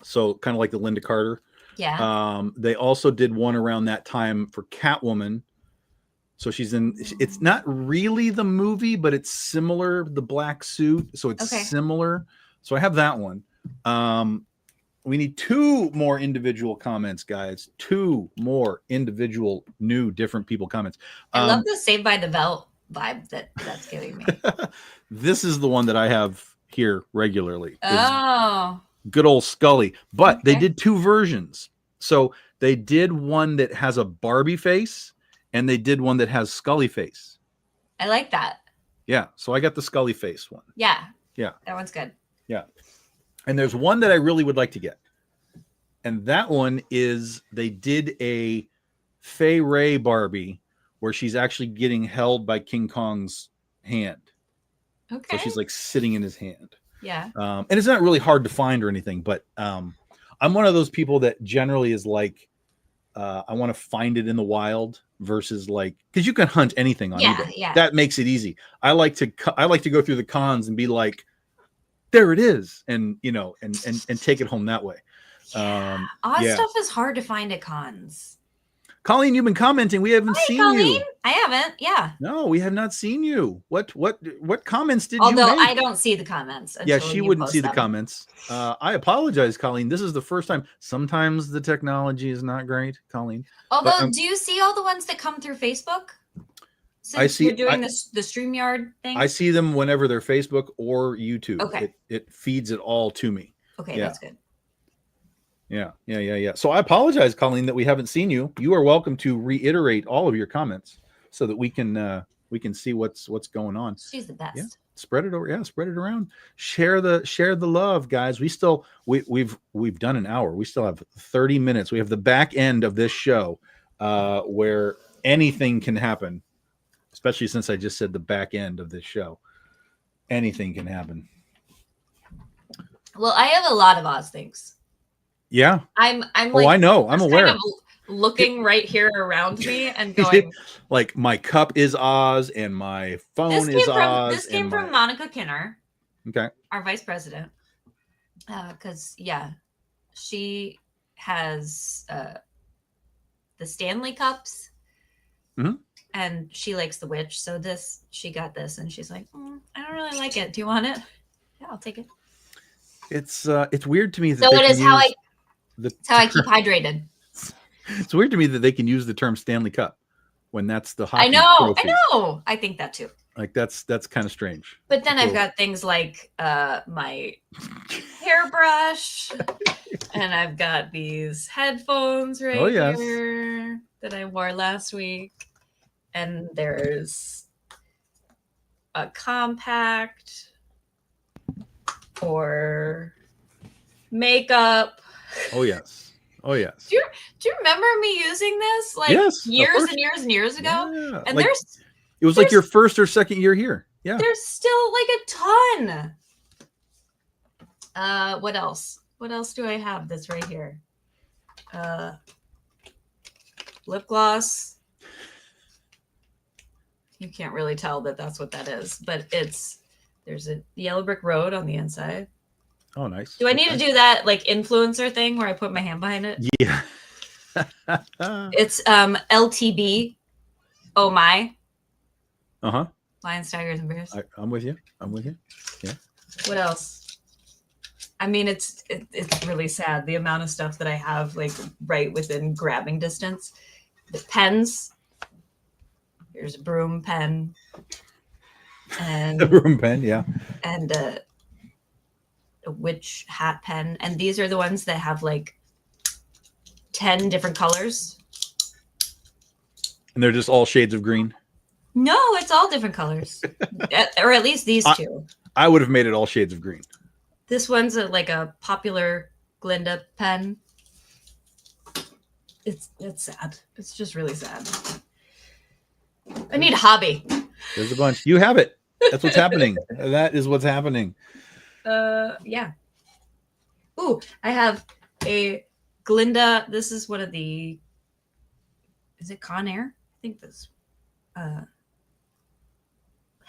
So kind of like the Linda Carter. Yeah. They also did one around that time for Catwoman. So she's in, it's not really the movie, but it's similar, the black suit. So it's Okay. similar. So I have that one. We need 2 more individual comments, guys. 2 more individual, new, different people comments. I love the Saved by the Bell vibe that's giving me. This is the one that I have here regularly. Is Oh. good old Scully. But they Okay. did 2 versions. So they did one that has a Barbie face, and they did one that has Scully face. I like that. Yeah. So I got the Scully face one. Yeah. Yeah. That one's good. Yeah. And there's one that I really would like to get. And that one is they did a Fay Ray Barbie where she's actually getting held by King Kong's hand. Okay. So she's like sitting in his hand. Yeah. And it's not really hard to find or anything, but I'm one of those people that generally is like, I want to find it in the wild versus like, because you can hunt anything on eBay. Yeah. That makes it easy. I like to go through the cons and be like, there it is, and you know, and take it home that way. Odd stuff is hard to find at cons. Colleen, you've been commenting. We haven't seen Colleen. you. I haven't. Yeah. No, we have not seen you. What comments did Although you make? I don't see the comments. Yeah, she wouldn't see them. the comments. I apologize, Colleen. This is the first time. Sometimes the technology is not great, Colleen. Although, do you see all the ones that come through Facebook? Since I see. You're doing the StreamYard thing. I see them whenever they're Facebook or YouTube. Okay. It feeds it all to me. Okay, Yeah. that's good. Yeah. So I apologize, Colleen, that we haven't seen you. You are welcome to reiterate all of your comments so that we can see what's going on. She's the best. Yeah. Spread it over. Yeah, spread it around. Share the love, guys. We've done an hour. We still have 30 minutes. We have the back end of this show where anything can happen, especially since I just said the back end of this show. Anything can happen. Well, I have a lot of Oz things. Yeah. I'm like, I know. I'm aware. Kind of looking right here around me and going like my cup is Oz and my phone is Oz. This came from Monica Kinner. Okay. Our vice president. Because she has the Stanley cups. Mm-hmm. And she likes the witch. So she got this and she's like, I don't really like it. Do you want it? Yeah, I'll take it. It's weird to me that so it is how I keep hydrated. It's weird to me that they can use the term Stanley Cup when that's the hockey I know. trophy. I know. I think that too. Like that's kind of strange. But then I've got things like my hairbrush, and I've got these headphones right here that I wore last week, and there's a compact for makeup. Oh yes. Do you remember me using this years and years and years ago? Yeah. And like, it was like your first or second year here. Yeah. There's still like a ton. What else? What else do I have that's right here? Lip gloss. You can't really tell that that's what that is, but there's a yellow brick road on the inside. Oh, nice. Do I need to do that like influencer thing where I put my hand behind it? Yeah. It's LTB. Oh my. Uh-huh. Lions, Tigers, and Bears. I'm with you. Yeah. What else? I mean, it's really sad the amount of stuff that I have like right within grabbing distance. The pens. Here's a broom pen. And the broom pen, yeah. And a witch hat pen. And these are the ones that have like 10 different colors. And they're just all shades of green? No, it's all different colors. Or at least these two. I would have made it all shades of green. This one's like a popular Glinda pen. It's sad. It's just really sad. I need a hobby. There's a bunch. You have it. That's what's happening. That is what's happening. Yeah. Ooh, I have a Glinda. This is one of the. Is it Conair? I think this.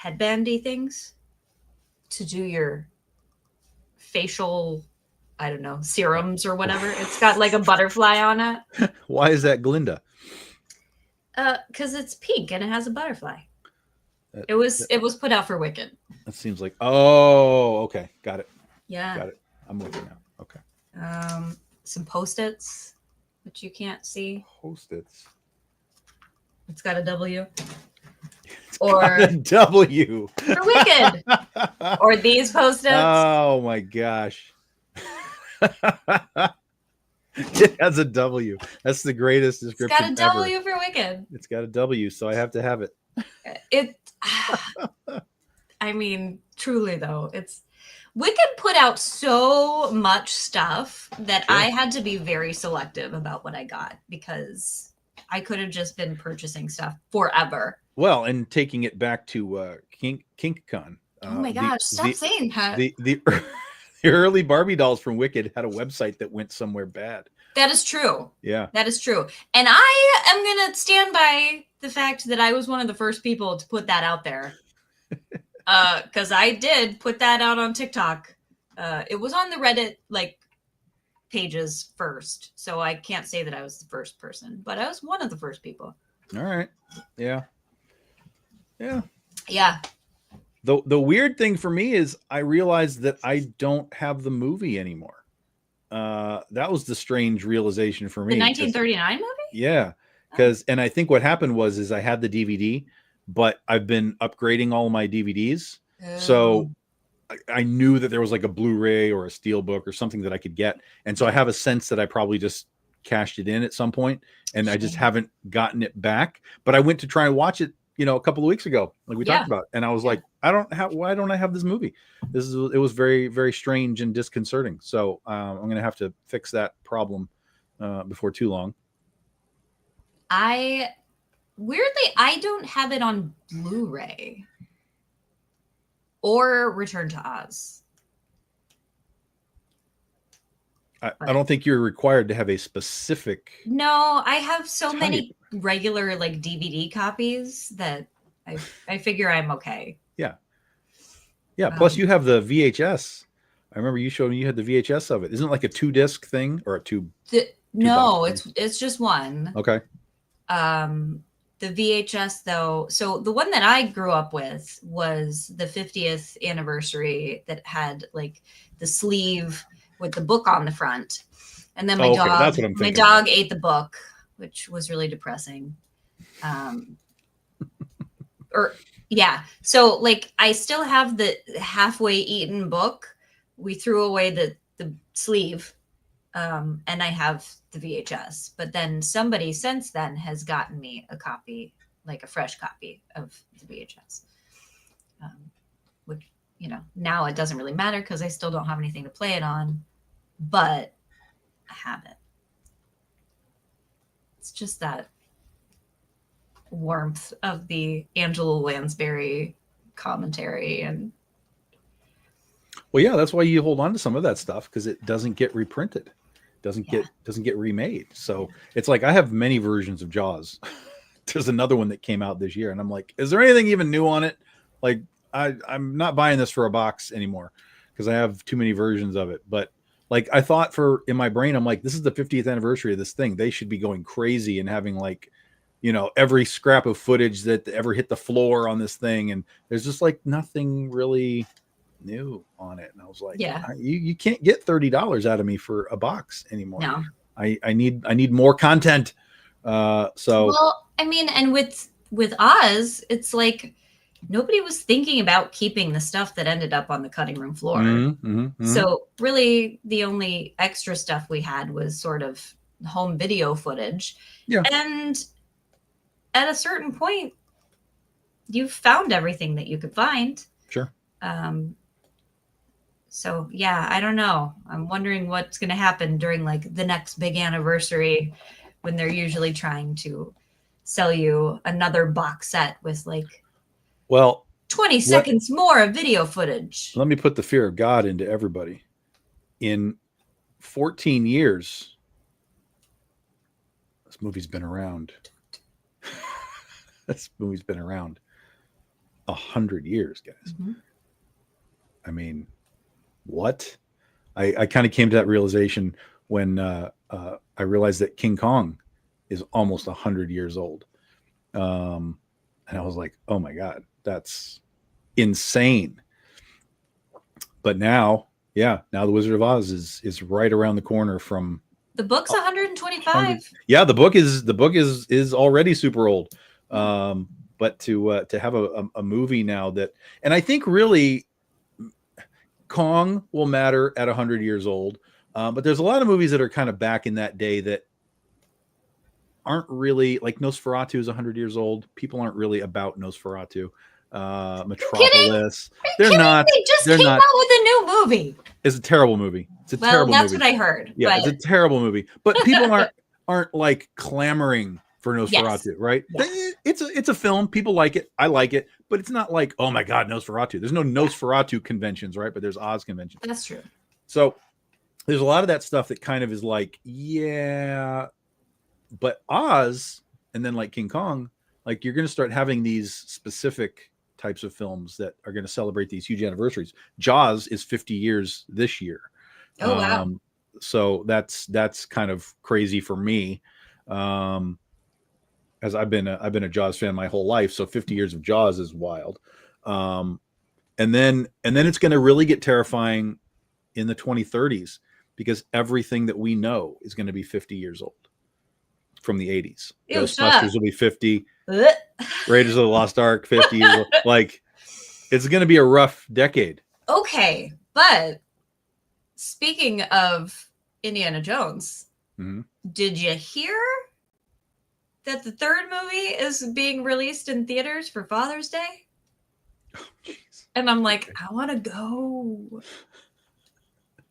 Headbandy things to do your facial, I don't know, serums or whatever. It's got like a butterfly on it. Why is that Glinda? Because it's pink and it has a butterfly. That, It was put out for Wicked. that seems like, oh, okay. Got it. Yeah. Got it. I'm looking now. Okay. Some Post-its, which you can't see. Post-its. It's got a W. It's Or got a W. for Wicked. Or these Post-its. Oh my gosh. It has a W. That's the greatest It's description got a W ever. for Wicked. It's got a W, so I have to have it. It I mean, truly though, it's Wicked put out so much stuff that Sure. I had to be very selective about what I got because I could have just been purchasing stuff forever. Well, and taking it back to KinkCon. Oh my gosh, stop saying that. The early Barbie dolls from Wicked had a website that went somewhere bad. That is true. Yeah. That is true. And I am going to stand by the fact that I was one of the first people to put that out there. Because I did put that out on TikTok. It was on the Reddit like pages first. So I can't say that I was the first person, but I was one of the first people. All right. Yeah. Yeah. Yeah. The weird thing for me is I realized that I don't have the movie anymore. That was the strange realization for me. The 1939 movie? Yeah. Because and I think what happened was I had the DVD, but I've been upgrading all my DVDs. So I knew that there was like a Blu-ray or a Steelbook or something that I could get. And so I have a sense that I probably just cashed it in at some point and I just haven't gotten it back. But I went to try and watch it, a couple of weeks ago, like we talked about. And I was like, why don't I have this movie? It was very, very strange and disconcerting. So I'm going to have to fix that problem before too long. Weirdly, I don't have it on Blu-ray or Return to Oz. I don't think you're required to have a specific. No, I have so many regular like DVD copies that I figure I'm okay. Yeah. Yeah. Plus, you have the VHS. I remember you showed me you had the VHS of it. Isn't it like a 2-disc thing or a two? No, it's just one. Okay. The VHS though, so the one that I grew up with was the 50th anniversary that had like the sleeve with the book on the front. And then my dog ate the book, which was really depressing. So like I still have the halfway eaten book. We threw away the sleeve. And I have the VHS, but then somebody since then has gotten me a copy, like a fresh copy of the VHS, which, now it doesn't really matter because I still don't have anything to play it on, but I have it. It's just that warmth of the Angela Lansbury commentary and. Well, yeah, that's why you hold on to some of that stuff because it doesn't get reprinted. Doesn't get remade. So it's like I have many versions of Jaws. There's another one that came out this year, and I'm like, is there anything even new on it? Like, I'm not buying this for a box anymore because I have too many versions of it. But like, I thought in my brain, I'm like, this is the 50th anniversary of this thing. They should be going crazy and having like, every scrap of footage that ever hit the floor on this thing, and there's just like nothing really new on it. And I was like, you can't get $30 out of me for a box anymore. No. I need more content. Well, I mean, and with Oz, it's like nobody was thinking about keeping the stuff that ended up on the cutting room floor. So really the only extra stuff we had was sort of home video footage. Yeah. And at a certain point, you've found everything that you could find. Sure. So yeah, I don't know. I'm wondering what's going to happen during like the next big anniversary when they're usually trying to sell you another box set with like. Well, 20 seconds more of video footage. Let me put the fear of God into everybody. In 14 years, this movie's been around. This movie's been around 100 years, guys. Mm-hmm. I mean, what? I kind of came to that realization when I realized that King Kong is almost 100 years old. And I was like, oh my God, that's insane. But now, yeah, now The Wizard of Oz is right around the corner from the book's 125. Yeah, the book is already super old. But to have a movie now that, and I think really Kong will matter at 100 years old. But there's a lot of movies that are kind of back in that day that aren't really, like Nosferatu is 100 years old. People aren't really about Nosferatu. Metropolis. They're not. They just came out with a new movie. It's a terrible movie. It's a terrible movie. That's what I heard. Yeah, it's a terrible movie. But people aren't like clamoring for Nosferatu, right? Yes. It's a film. People like it. I like it. But it's not like, oh my God, Nosferatu. There's no Nosferatu conventions, right? But there's Oz conventions. That's true. So there's a lot of that stuff that kind of is like, yeah, but Oz and then like King Kong, like you're going to start having these specific types of films that are going to celebrate these huge anniversaries. Jaws is 50 years this year. Oh, wow. So that's kind of crazy for me. As I've been a Jaws fan my whole life. So 50 years of Jaws is wild. And then it's going to really get terrifying in the 2030s because everything that we know is going to be 50 years old from the 80s. Ew, Ghostbusters will be 50. Raiders of the Lost Ark, 50 years old. Like, it's going to be a rough decade. Okay, but speaking of Indiana Jones, did you hear that the third movie is being released in theaters for Father's Day? Oh, and I'm like, I want to go.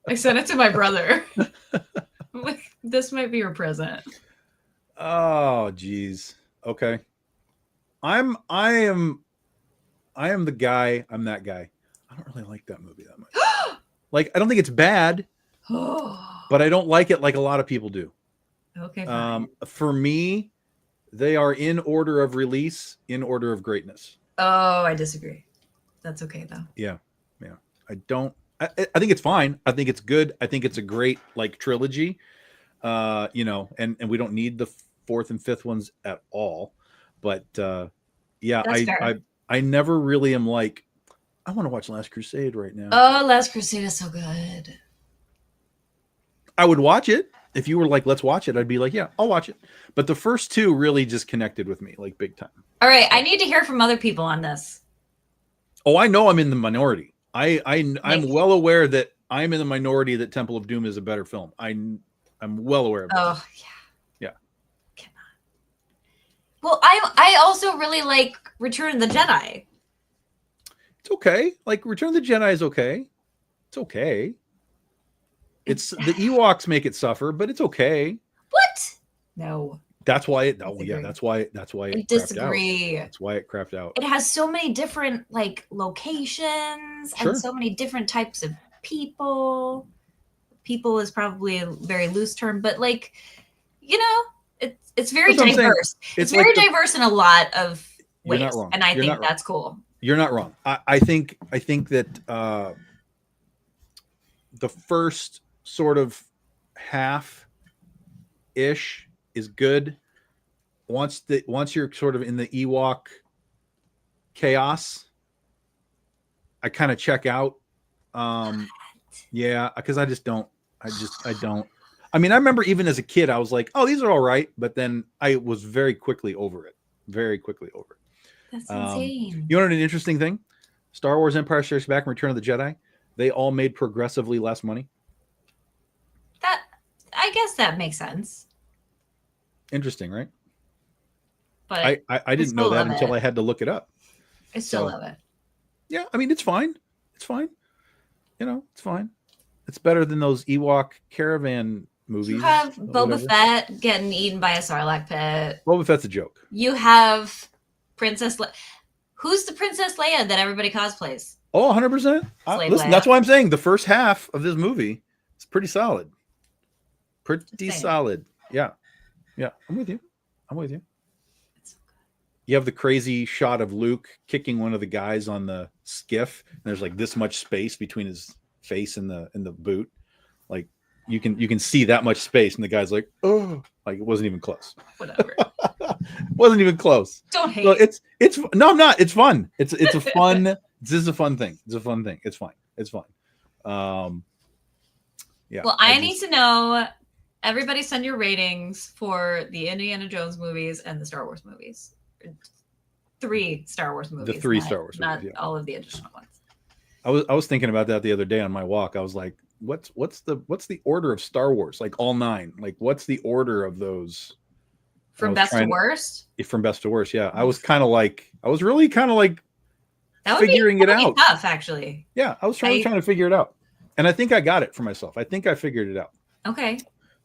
I sent it to my brother. I'm like, this might be your present. Oh, geez. Okay. I am the guy. I'm that guy. I don't really like that movie that much. Like, I don't think it's bad, but I don't like it like a lot of people do. Okay. For me, they are in order of release, in order of greatness. Oh, I disagree. That's okay though. Yeah. I think it's fine. I think it's good. I think it's a great like trilogy. And we don't need the fourth and fifth ones at all. But yeah, I never really am like, I want to watch Last Crusade right now. Oh, Last Crusade is so good. I would watch it. If you were like, let's watch it, I'd be like, yeah, I'll watch it. But the first two really just connected with me, like big time. All right. I need to hear from other people on this. Oh, I know I'm in the minority. I'm well aware that I'm in the minority that Temple of Doom is a better film. I'm well aware of that. Oh, yeah. Yeah. Cannot. Well, I also really like Return of the Jedi. It's okay. Like Return of the Jedi is okay. It's okay. It's the Ewoks make it suffer, but it's okay. What? No. That's why it. Oh yeah, that's why it. I disagree. That's why it crapped out. It has so many different like locations and so many different types of people. People is probably a very loose term, but like, it's very diverse. It's very diverse in a lot of ways, you're not wrong. And I think that's cool. You're not wrong. I think that the first sort of half ish is good. Once you're sort of in the Ewok chaos, I kind of check out. Yeah, because I don't. I mean, I remember even as a kid, I was like, "Oh, these are all right," but then I was very quickly over it. That's insane. You know what an interesting thing? Star Wars Empire Strikes Back and Return of the Jedi, they all made progressively less money. I guess that makes sense. Interesting, right? But I didn't know that until I had to look it up. I still love it. Yeah, I mean, it's fine. It's fine. It's fine. It's better than those Ewok caravan movies. You have Boba Fett getting eaten by a Sarlacc pit. Boba Fett's a joke. You have Princess Leia. Who's the Princess Leia that everybody cosplays? Oh, 100%. Slave Listen, Leia. that's why I'm saying the first half of this movie is pretty solid. Pretty Insane. solid. Yeah. Yeah. I'm with you. You have the crazy shot of Luke kicking one of the guys on the skiff, and there's like this much space between his face and the boot. Like you can see that much space, and the guy's like, oh, like it wasn't even close. Whatever. Wasn't even close. Don't hate. So it's no, I'm not. It's fun. It's a fun. This is a fun thing. It's a fun thing. It's fine. It's fine. Yeah. Well, I need to know. Everybody send your ratings for the Indiana Jones movies and the Star Wars movies. 3 Star Wars movies. The 3 Star Wars not movies, yeah. all of the additional ones. I was thinking about that the other day on my walk. I was like, what's the order of Star Wars? Like all 9. Like what's the order of those? From best to worst? From best to worst, yeah. I was really kind of like that would figuring it out. Tough, actually. Yeah, I was trying to figure it out. And I think I got it for myself. I think I figured it out. Okay.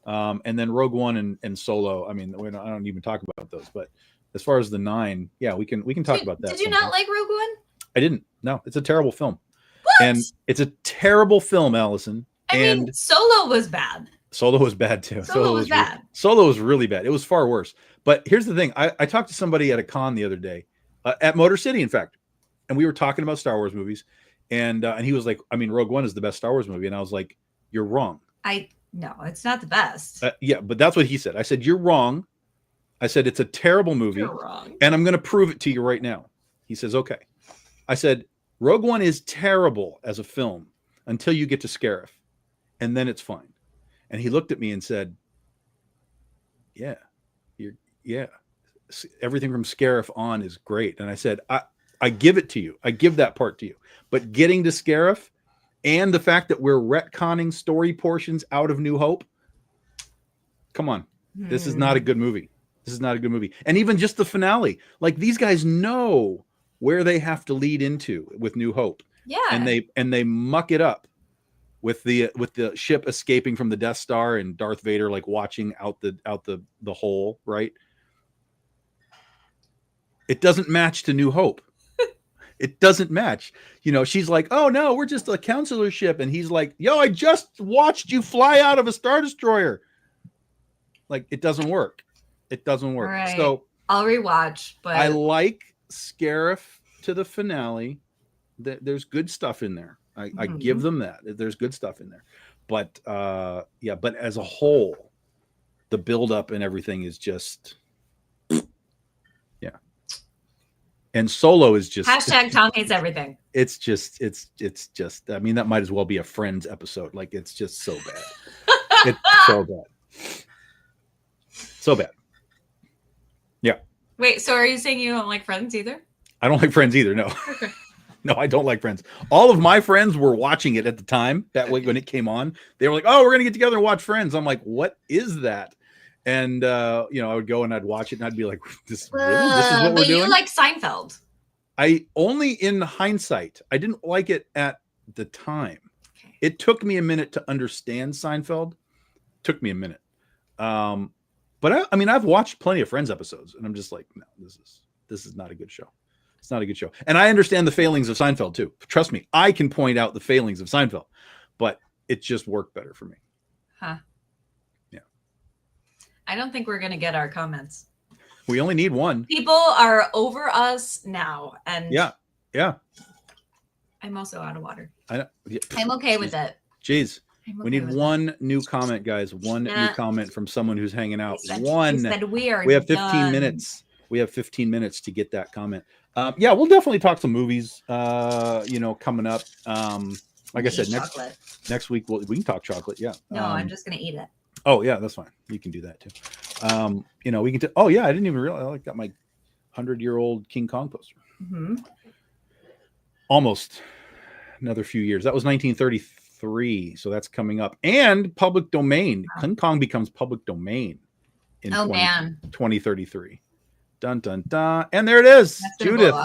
And then Rogue One and Solo. I mean, I don't even talk about those, but as far as the 9, yeah, we can talk about that. Did you not like Rogue One? I didn't. No, it's a terrible film. What? And it's a terrible film, Allison. I mean, Solo was bad. Solo was bad too. Solo was bad. Solo was really bad. It was far worse. But here's the thing. I talked to somebody at a con the other day, at Motor City, in fact, and we were talking about Star Wars movies, and he was like, I mean, Rogue One is the best Star Wars movie, and I was like, you're wrong. No, it's not the best. Yeah, but that's what he said. I said, you're wrong. I said, it's a terrible movie. You're wrong. And I'm going to prove it to you right now. He says, okay. I said, Rogue One is terrible as a film until you get to Scarif, and then it's fine. And he looked at me and said, yeah, everything from Scarif on is great. And I said, I give it to you. I give that part to you. But getting to Scarif and the fact that we're retconning story portions out of New Hope, come on. This is not a good movie. This is not a good movie. And even just the finale, like these guys know where they have to lead into with New Hope. Yeah. And they muck it up with the ship escaping from the Death Star and Darth Vader like watching out the hole, right? It doesn't match to New Hope. It doesn't match. You know, she's like, "Oh no, we're just a counselor ship," and he's like, "Yo, I just watched you fly out of a Star Destroyer." Like, it doesn't work. It doesn't work. Right. So I'll rewatch, but I like Scarif to the finale. There's good stuff in there. I give them that. There's good stuff in there. But yeah, but as a whole, the buildup and everything is just yeah. And Solo is just # Tom hates everything. It's just I mean, that might as well be a Friends episode. Like, it's just so bad. It's so bad. So bad. Yeah. Wait, so are you saying you don't like Friends either? I don't like Friends either. No. Okay. No, I don't like Friends. All of my friends were watching it at the time, that week when it came on. They were like, "Oh, we're gonna get together and watch Friends." I'm like, "What is that?" And you know, I would go and I'd watch it and I'd be like, "This is what we're doing." You like Seinfeld? I only in hindsight. I didn't like it at the time. Okay. It took me a minute to understand Seinfeld. Took me a minute. But I mean, I've watched plenty of Friends episodes, and I'm just like, no, this is not a good show. It's not a good show. And I understand the failings of Seinfeld too. Trust me, I can point out the failings of Seinfeld, but it just worked better for me. Huh. Yeah. I don't think we're going to get our comments. We only need one. People are over us now. And yeah. I'm also out of water. I know. Yeah. I'm okay with it. Jeez. Okay, we need one new comment, guys. One new comment from someone who's hanging out. We have 15 minutes. We have 15 minutes to get that comment. Yeah, we'll definitely talk some movies, coming up. Like I said, next week we can talk chocolate. Yeah. No, I'm just going to eat it. Oh yeah, that's fine. You can do that too. We can oh yeah, I didn't even realize I got my 100-year-old King Kong poster. Mm-hmm. Almost another few years. That was 1933. So that's coming up. And public domain. Wow. King Kong becomes public domain in 2033. Dun dun dun. And there it is. Judith.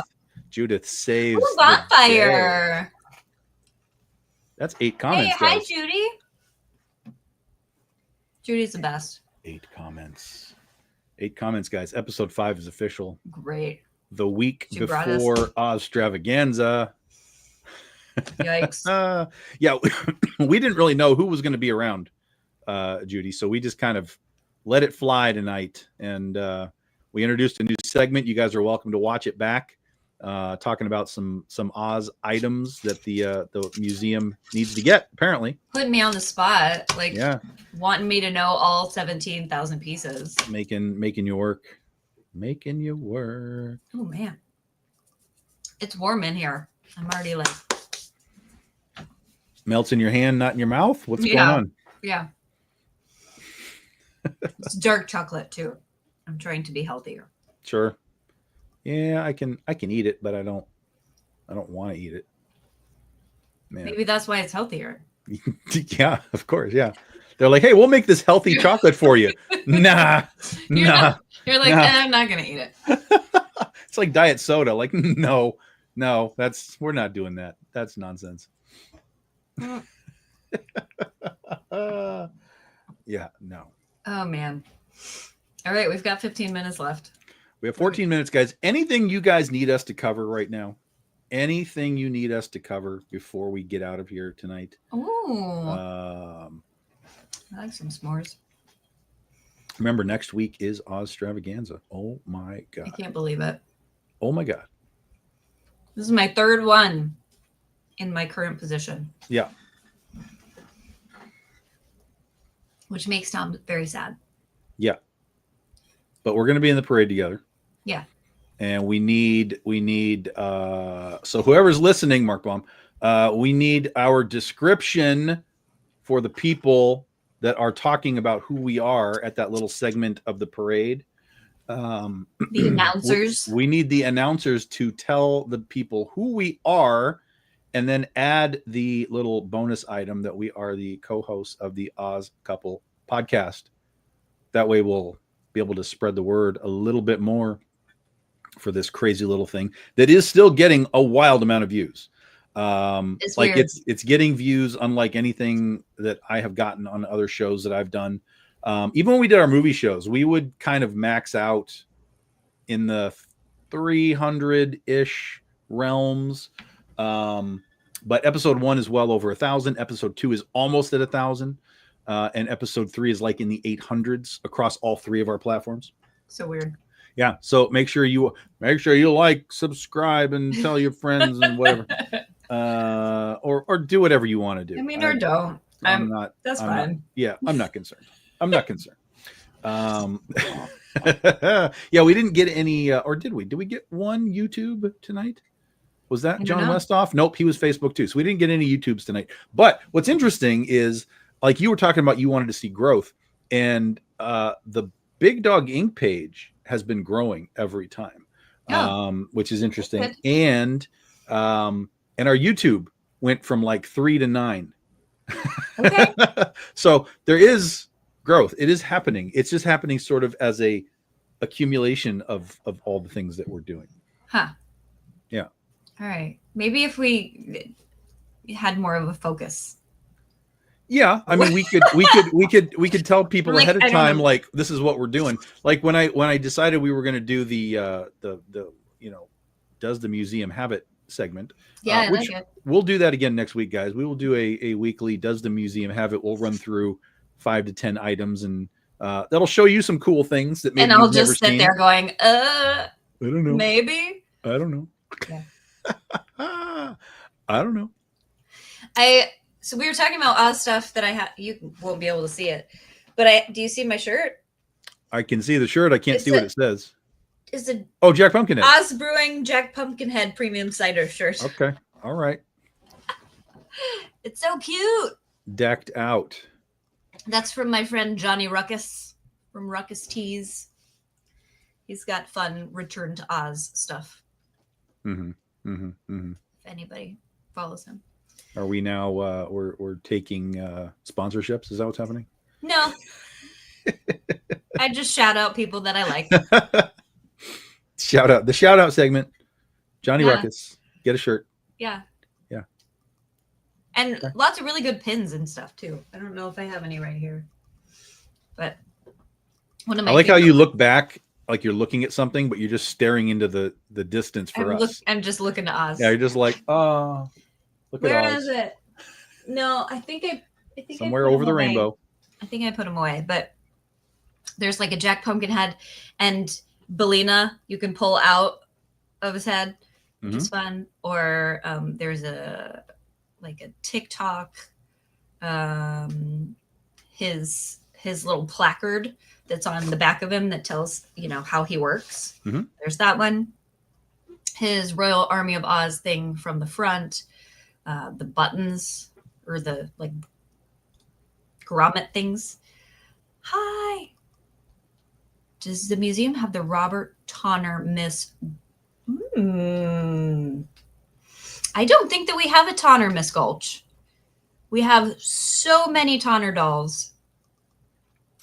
Judith saves. Ooh, bonfire. That's 8 comments. Hey, hi, Judy. Judy's the best. 8 comments. 8 comments, guys. Episode 5 is official. Great. the week She brought us- before Ozstravaganza. Yikes. Yeah, we didn't really know who was going to be around, Judy. So we just kind of let it fly tonight. And we introduced a new segment. You guys are welcome to watch it back. Talking about some Oz items that the museum needs to get, apparently. Putting me on the spot, like Yeah, wanting me to know all 17,000 pieces. making you work. Making you work. Oh man. It's warm in here. I'm already like, Melts in your hand, not in your mouth. What's going Yeah. on? yeah. It's dark chocolate too. I'm trying to be healthier. Sure. Yeah, I can eat it, but I don't want to eat it. Man. Maybe that's why it's healthier. Yeah, of course. Yeah. They're like, hey, we'll make this healthy chocolate for you. Nah. You're Nah. not- You're like, No. I'm not gonna eat it. It's like diet soda. Like, no, we're not doing that. That's nonsense. Mm. Yeah, no. Oh man. All right, we've got 15 minutes left. We have 14 minutes, guys. Anything you guys need us to cover right now? Anything you need us to cover before we get out of here tonight? Ooh, Uh, I like some s'mores. Remember, next week is Ozstravaganza. Oh my I god. can't believe it. Oh my god. This is my third one in my current position, Yeah. which makes Tom very sad. Yeah. But we're going to be in the parade together. Yeah. And we need so whoever's listening, Mark Baum, we need our description for the people that are talking about who we are at that little segment of the parade. The announcers. We need the announcers to tell the people who we are and then add the little bonus item that we are the co-hosts of the Oz Couple podcast. That way we'll be able to spread the word a little bit more for this crazy little thing that is still getting a wild amount of views. It's Like weird. it's getting views unlike anything that I have gotten on other shows that I've done. Even when we did our movie shows, we would kind of max out in the 300-ish realms. But episode 1 is well over 1,000. Episode 2 is almost at 1,000. And episode 3 is like in the 800s across all 3 of our platforms. So weird. Yeah. So make sure you like, subscribe, and tell your friends and whatever. Or do whatever you want to do. I mean, or don't. I'm not. That's I'm not- fine. yeah, I'm not concerned. I'm not concerned. Yeah, we didn't get any, or did we? Did we get one YouTube tonight? Was that I don't John know. Westoff? Nope, he was Facebook too. So we didn't get any YouTubes tonight. But what's interesting is, like you were talking about, you wanted to see growth, and the Big Dog Inc. page has been growing every time, Oh. which is interesting. Good. And our YouTube went from like 3 to 9. Okay. So there is growth. It is happening. It's just happening sort of as a accumulation of all the things that we're doing. Huh. Yeah. All right. Maybe if we had more of a focus. Yeah, I mean, we could tell people Like, ahead of I don't time, know. like, this is what we're doing. Like when I decided we were going to do the does the museum have it segment? Yeah, I which like it. we'll do that again next week, guys. We will do a weekly does the museum have it. We'll run through 5 to 10 items, and that'll show you some cool things that maybe And I'll you've never just sit seen. there going, I don't know. maybe. I don't know. Yeah. I don't know. So we were talking about Oz stuff that I have. You won't be able to see it, but do you see my shirt? I can see the shirt. I can't It's see what a- it says. It's a Oh, Jack Pumpkinhead. Oz Brewing Jack Pumpkinhead Premium Cider shirt. Okay. All right. It's so cute. Decked out. That's from my friend Johnny Ruckus from Ruckus Teas. He's got fun Return to Oz stuff. Mm-hmm. Mm-hmm. Mm-hmm. If anybody follows him. Are we now we're taking sponsorships? Is that what's happening? No. I just shout out people that I like. Shout out segment. Johnny Yeah. Ruckus. Get a shirt. Yeah. Yeah. And Okay. lots of really good pins and stuff too. I don't know if I have any right here. But one of my I like how favorite- you look back like you're looking at something, but you're just staring into the distance for us. I'm just looking to Oz. Yeah, you're just like, oh, look Where at Oz. is it? No, I think Somewhere I put over him the away. rainbow. I think I put him away, but there's like a Jack Pumpkinhead and Belina you can pull out of his head, which is fun. Or there's a TikTok, his little placard that's on the back of him that tells how he works. There's that one. His Royal Army of Oz thing from the front, the buttons or the like grommet things. Hi. Does the museum have the Robert Tonner Miss? I don't think that we have a Tonner Miss Gulch. We have so many Tonner dolls,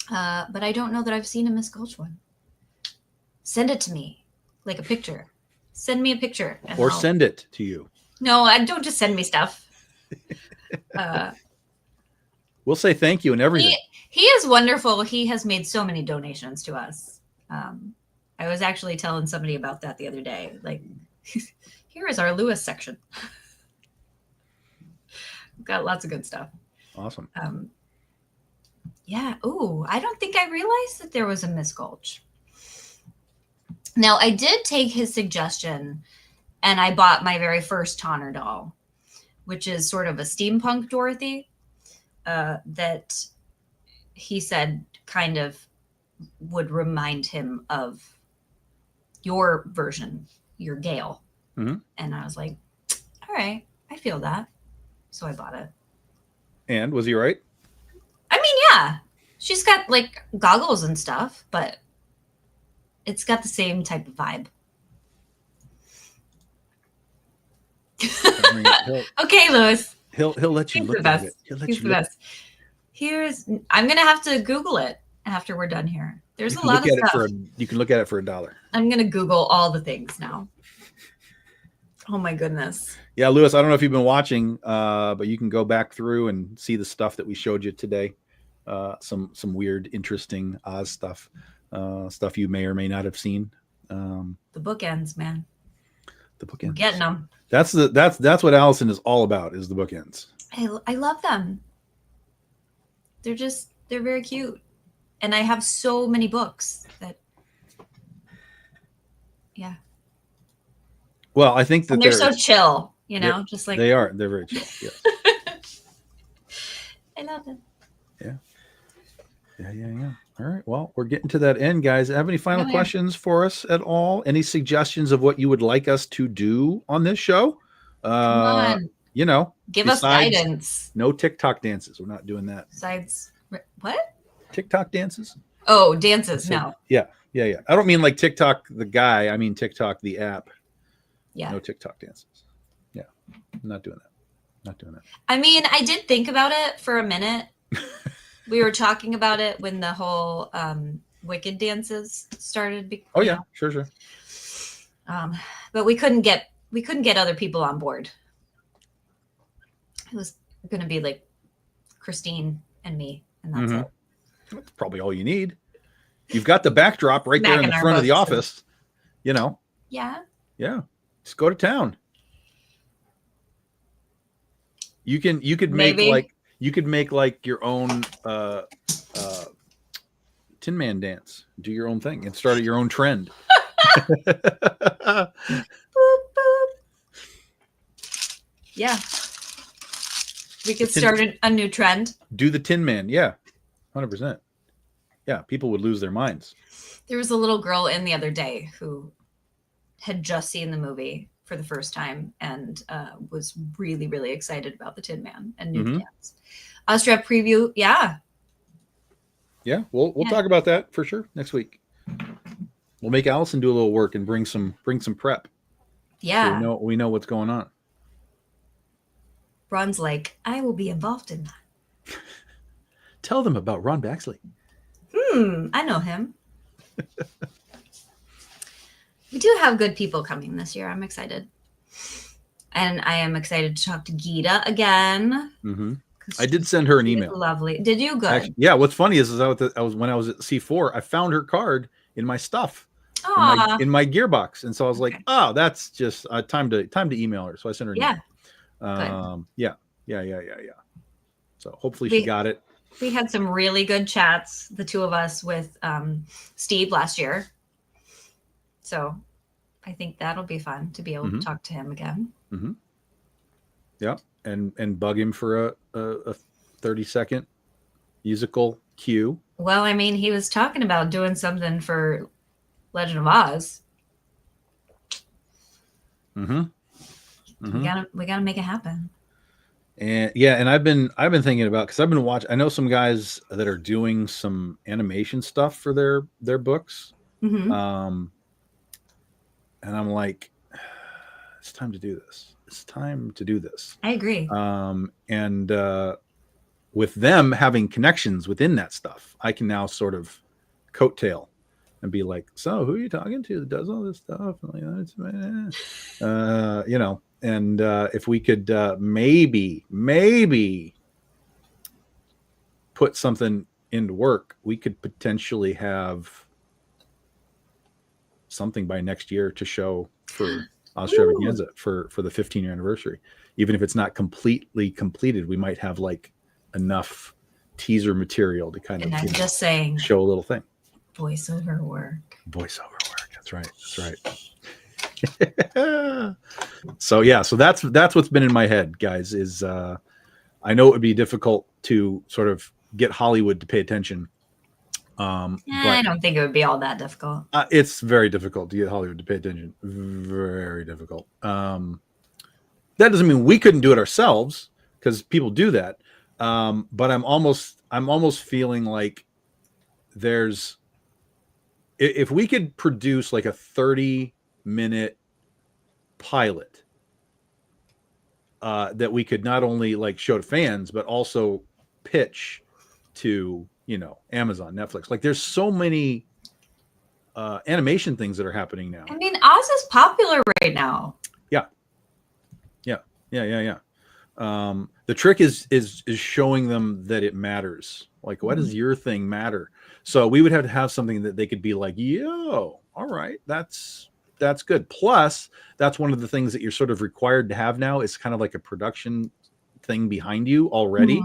but I don't know that I've seen a Miss Gulch one. Send it to me, like a picture. Send me a picture. Or send it to you. No, don't just send me stuff. We'll say thank you and everything. He is wonderful. He has made so many donations to us. I was actually telling somebody about that the other day. Like, here is our Lewis section. We've got lots of good stuff. Awesome. Yeah. Ooh, I don't think I realized that there was a Miss Gulch. Now, I did take his suggestion and I bought my very first Tonner doll, which is sort of a steampunk Dorothy that he said kind of would remind him of your version, your Gale. And I was like, all right, I feel that. So I bought it. And was he right? I mean, yeah, she's got like goggles and stuff, but it's got the same type of vibe. Okay, Lewis. He'll let you He's look the at best. it. He'll let He's you the look. best. I'm gonna have to Google it after we're done here. There's You a can lot look of at it stuff. you can look at it for $1. I'm gonna Google all the things now. Oh my goodness. Yeah, Lewis, I don't know if you've been watching, but you can go back through and see the stuff that we showed you today. Some weird, interesting Oz stuff, stuff you may or may not have seen. The bookends, man. The bookends. Getting them. That's what Allison is all about, is the bookends. I love them. They're very cute. And I have so many books that, yeah. Well, I think that And they're so chill, just like. they are. They're very chill. Yes. I love them. Yeah. All right. Well, we're getting to that end, guys. Have any final questions for us at all? Any suggestions of what you would like us to do on this show? Come on. Give us guidance. No TikTok dances. We're not doing that. Besides, what? TikTok dances? Oh, dances. No. Yeah. I don't mean like TikTok the guy. I mean TikTok the app. Yeah. No TikTok dances. Yeah. I'm not doing that. I mean, I did think about it for a minute. We were talking about it when the whole Wicked dances started. Oh yeah, sure. But we couldn't get other people on board. It was going to be like Christine and me, and that's it. That's probably all you need. You've got the backdrop right there in the front of the office. Yeah. Yeah. Just go to town. You could make like your own Tin Man dance. Do your own thing and start your own trend. Boop, boop. Yeah. We could start a new trend. Do the Tin Man. Yeah. 100%. Yeah. People would lose their minds. There was a little girl in the other day who had just seen the movie for the first time and was really, really excited about the Tin Man and new dance. Oztrap preview. Yeah. Yeah. We'll talk about that for sure next week. We'll make Allison do a little work and bring some prep. Yeah. So we know what's going on. Ron's like, I will be involved in that. Tell them about Ron Baxley. I know him. We do have good people coming this year. I'm excited. And I am excited to talk to Gita again. I did send her an email. Lovely. Did you? Good. Actually, yeah. What's funny is when I was at C4, I found her card in my stuff. Aw. in my gearbox. And so I was like, Okay. oh, that's just time to email her. So I sent her an Yeah. email. Yeah. So hopefully she We got it. we had some really good chats, the two of us, with Steve last year. So I think that'll be fun to be able to talk to him again. Mm-hmm. Yeah. And bug him for a 30-second musical cue. Well, I mean, he was talking about doing something for Legend of Oz. Mm-hmm. We gotta make it happen. And yeah, and I've been thinking about, because I've been watching. I know some guys that are doing some animation stuff for their books. Mm-hmm. And I'm like, it's time to do this. It's time to do this. I agree. And with them having connections within that stuff, I can now sort of coattail and be like, so who are you talking to that does all this stuff? And like, you know, and if we could maybe put something into work, we could potentially have something by next year to show for Ostravaganza for the 15-year anniversary. Even if it's not completely completed, we might have like enough teaser material to kind And of I'm just saying, show a little thing. voiceover work. That's right. So yeah, so that's what's been in my head, guys, is I know it would be difficult to sort of get Hollywood to pay attention. But I don't think it would be all that difficult. It's very difficult to get Hollywood to pay attention. Very difficult. That doesn't mean we couldn't do it ourselves, because people do that. But I'm almost feeling like if we could produce like a 30-minute pilot that we could not only like show to fans, but also pitch to, you know, Amazon, Netflix. Like there's so many animation things that are happening now. I mean, Oz is popular right now. Yeah. The trick is showing them that it matters. Like, what does your thing matter? So we would have to have something that they could be like, yo, all right, that's good. Plus, that's one of the things that you're sort of required to have now, is kind of like a production thing behind you already,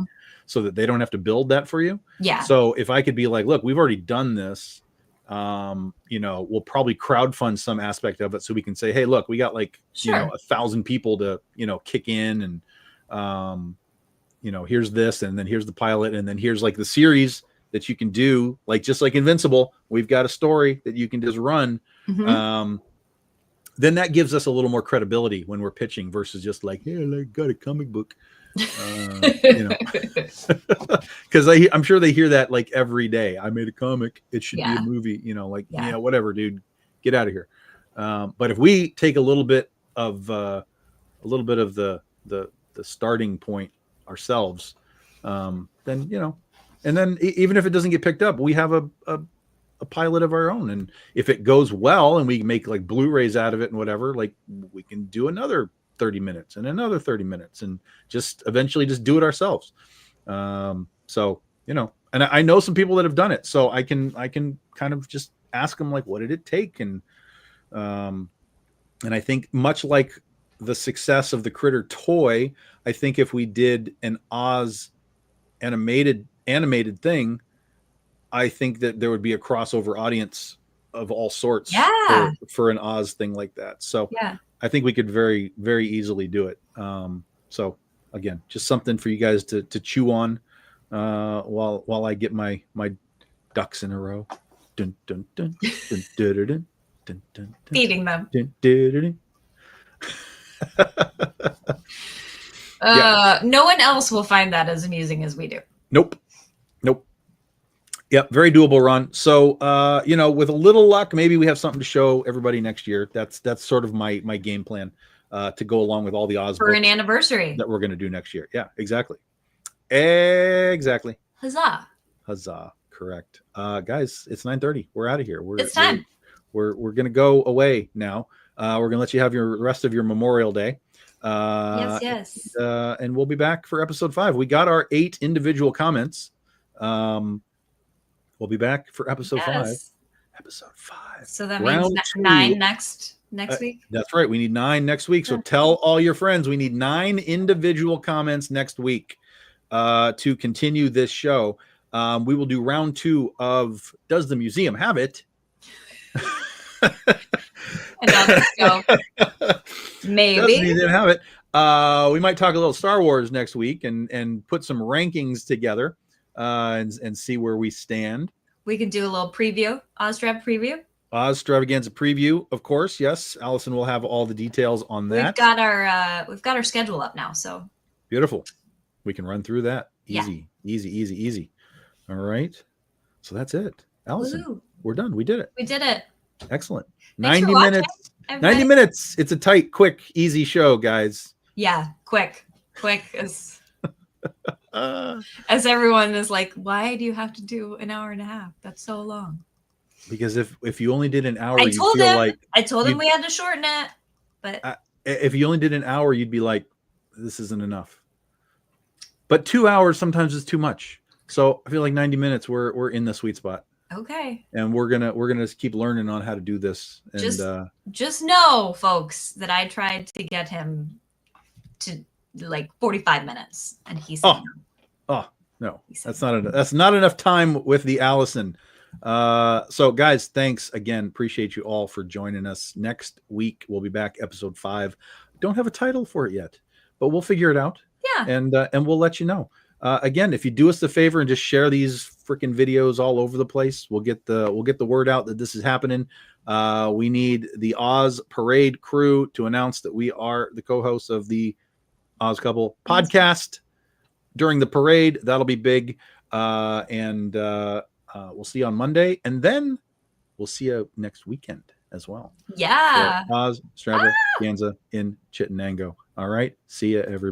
so that they don't have to build that for you. Yeah. So if I could be like, look, we've already done this. You know, we'll probably crowdfund some aspect of it, so we can say, hey, look, we got like, you know, 1,000 people to, you know, kick in, and you know, here's this, and then here's the pilot, and then here's like the series that you can do, like just like Invincible. We've got a story that you can just run. Then that gives us a little more credibility when we're pitching, versus just like, hey, I got a comic book. You know, because I'm sure they hear that like every day. I made a comic, it should be a movie, you know, like, yeah, whatever, dude, get out of here. But if we take a little bit of the starting point ourselves, then, you know, and then even if it doesn't get picked up, we have a pilot of our own, and if it goes well and we make like Blu-rays out of it and whatever, like we can do another 30 minutes and another 30 minutes and just eventually just do it ourselves. So, you know, and I know some people that have done it, so I can kind of just ask them like, what did it take? And I think much like the success of the Critter toy, I think if we did an Oz animated thing, I think that there would be a crossover audience of all sorts for an Oz thing like that. So I think we could very, very easily do it. So again, just something for you guys to chew on while I get my ducks in a row. Dun, dun, dun, dun, dun, dun, dun, dun, dun, feeding them. Dun, dun, dun, dun. No one else will find that as amusing as we do. Nope. Yep, very doable run. So, you know, with a little luck, maybe we have something to show everybody next year. That's sort of my game plan to go along with all the Oz for an anniversary that we're going to do next year. Yeah, exactly. Huzzah! Correct. Guys, it's 9:30. We're out of here. It's time. We're going to go away now. We're going to let you have the rest of your Memorial Day. Yes. And we'll be back for episode 5. We got our 8 individual comments. We'll be back for episode 5. Episode 5. So that Round means 2. 9 next week. That's right. We need 9 next week. So Yeah. tell all your friends we need 9 individual comments next week to continue this show. We will do round 2 of Does the Museum Have It? Another show. Maybe. Does the Museum Have It? We might talk a little Star Wars next week and put some rankings together and see where we stand. We can do a little preview, Ozdrav preview. Extravaganza preview, of course. Yes, Allison will have all the details on that. We've got our schedule up now, so Beautiful. We can run through that. Yeah. Easy. All right. So that's it. Allison, woohoo, we're done. We did it. we did it. Excellent. Thanks for 90 watching, minutes. everybody. 90 minutes. It's a tight, quick, easy show, guys. Yeah, quick as everyone is like, why do you have to do an hour and a half? That's so long. Because if you only did an hour, I you'd told feel him like we had to shorten it, but if you only did an hour, you'd be like, this isn't enough. But 2 hours sometimes is too much. So I feel like 90 minutes, we're in the sweet spot. okay. And we're gonna keep learning on how to do this. And Just know, folks, that I tried to get him to like 45 minutes, and he said no, He said that's not enough time with the Allison. So guys, thanks again. Appreciate you all for joining us. Next week we'll be back, episode 5. Don't have a title for it yet, but we'll figure it out. Yeah. And we'll let you know. Again, if you do us the favor and just share these freaking videos all over the place, we'll get the word out that this is happening. We need the Oz Parade crew to announce that we are the co-hosts of the Oz Couple podcast during the parade. That'll be big. And we'll see you on Monday, and then we'll see you next weekend as well. Yeah. For Oz Extravaganza in Chittenango. All right. See you, everybody.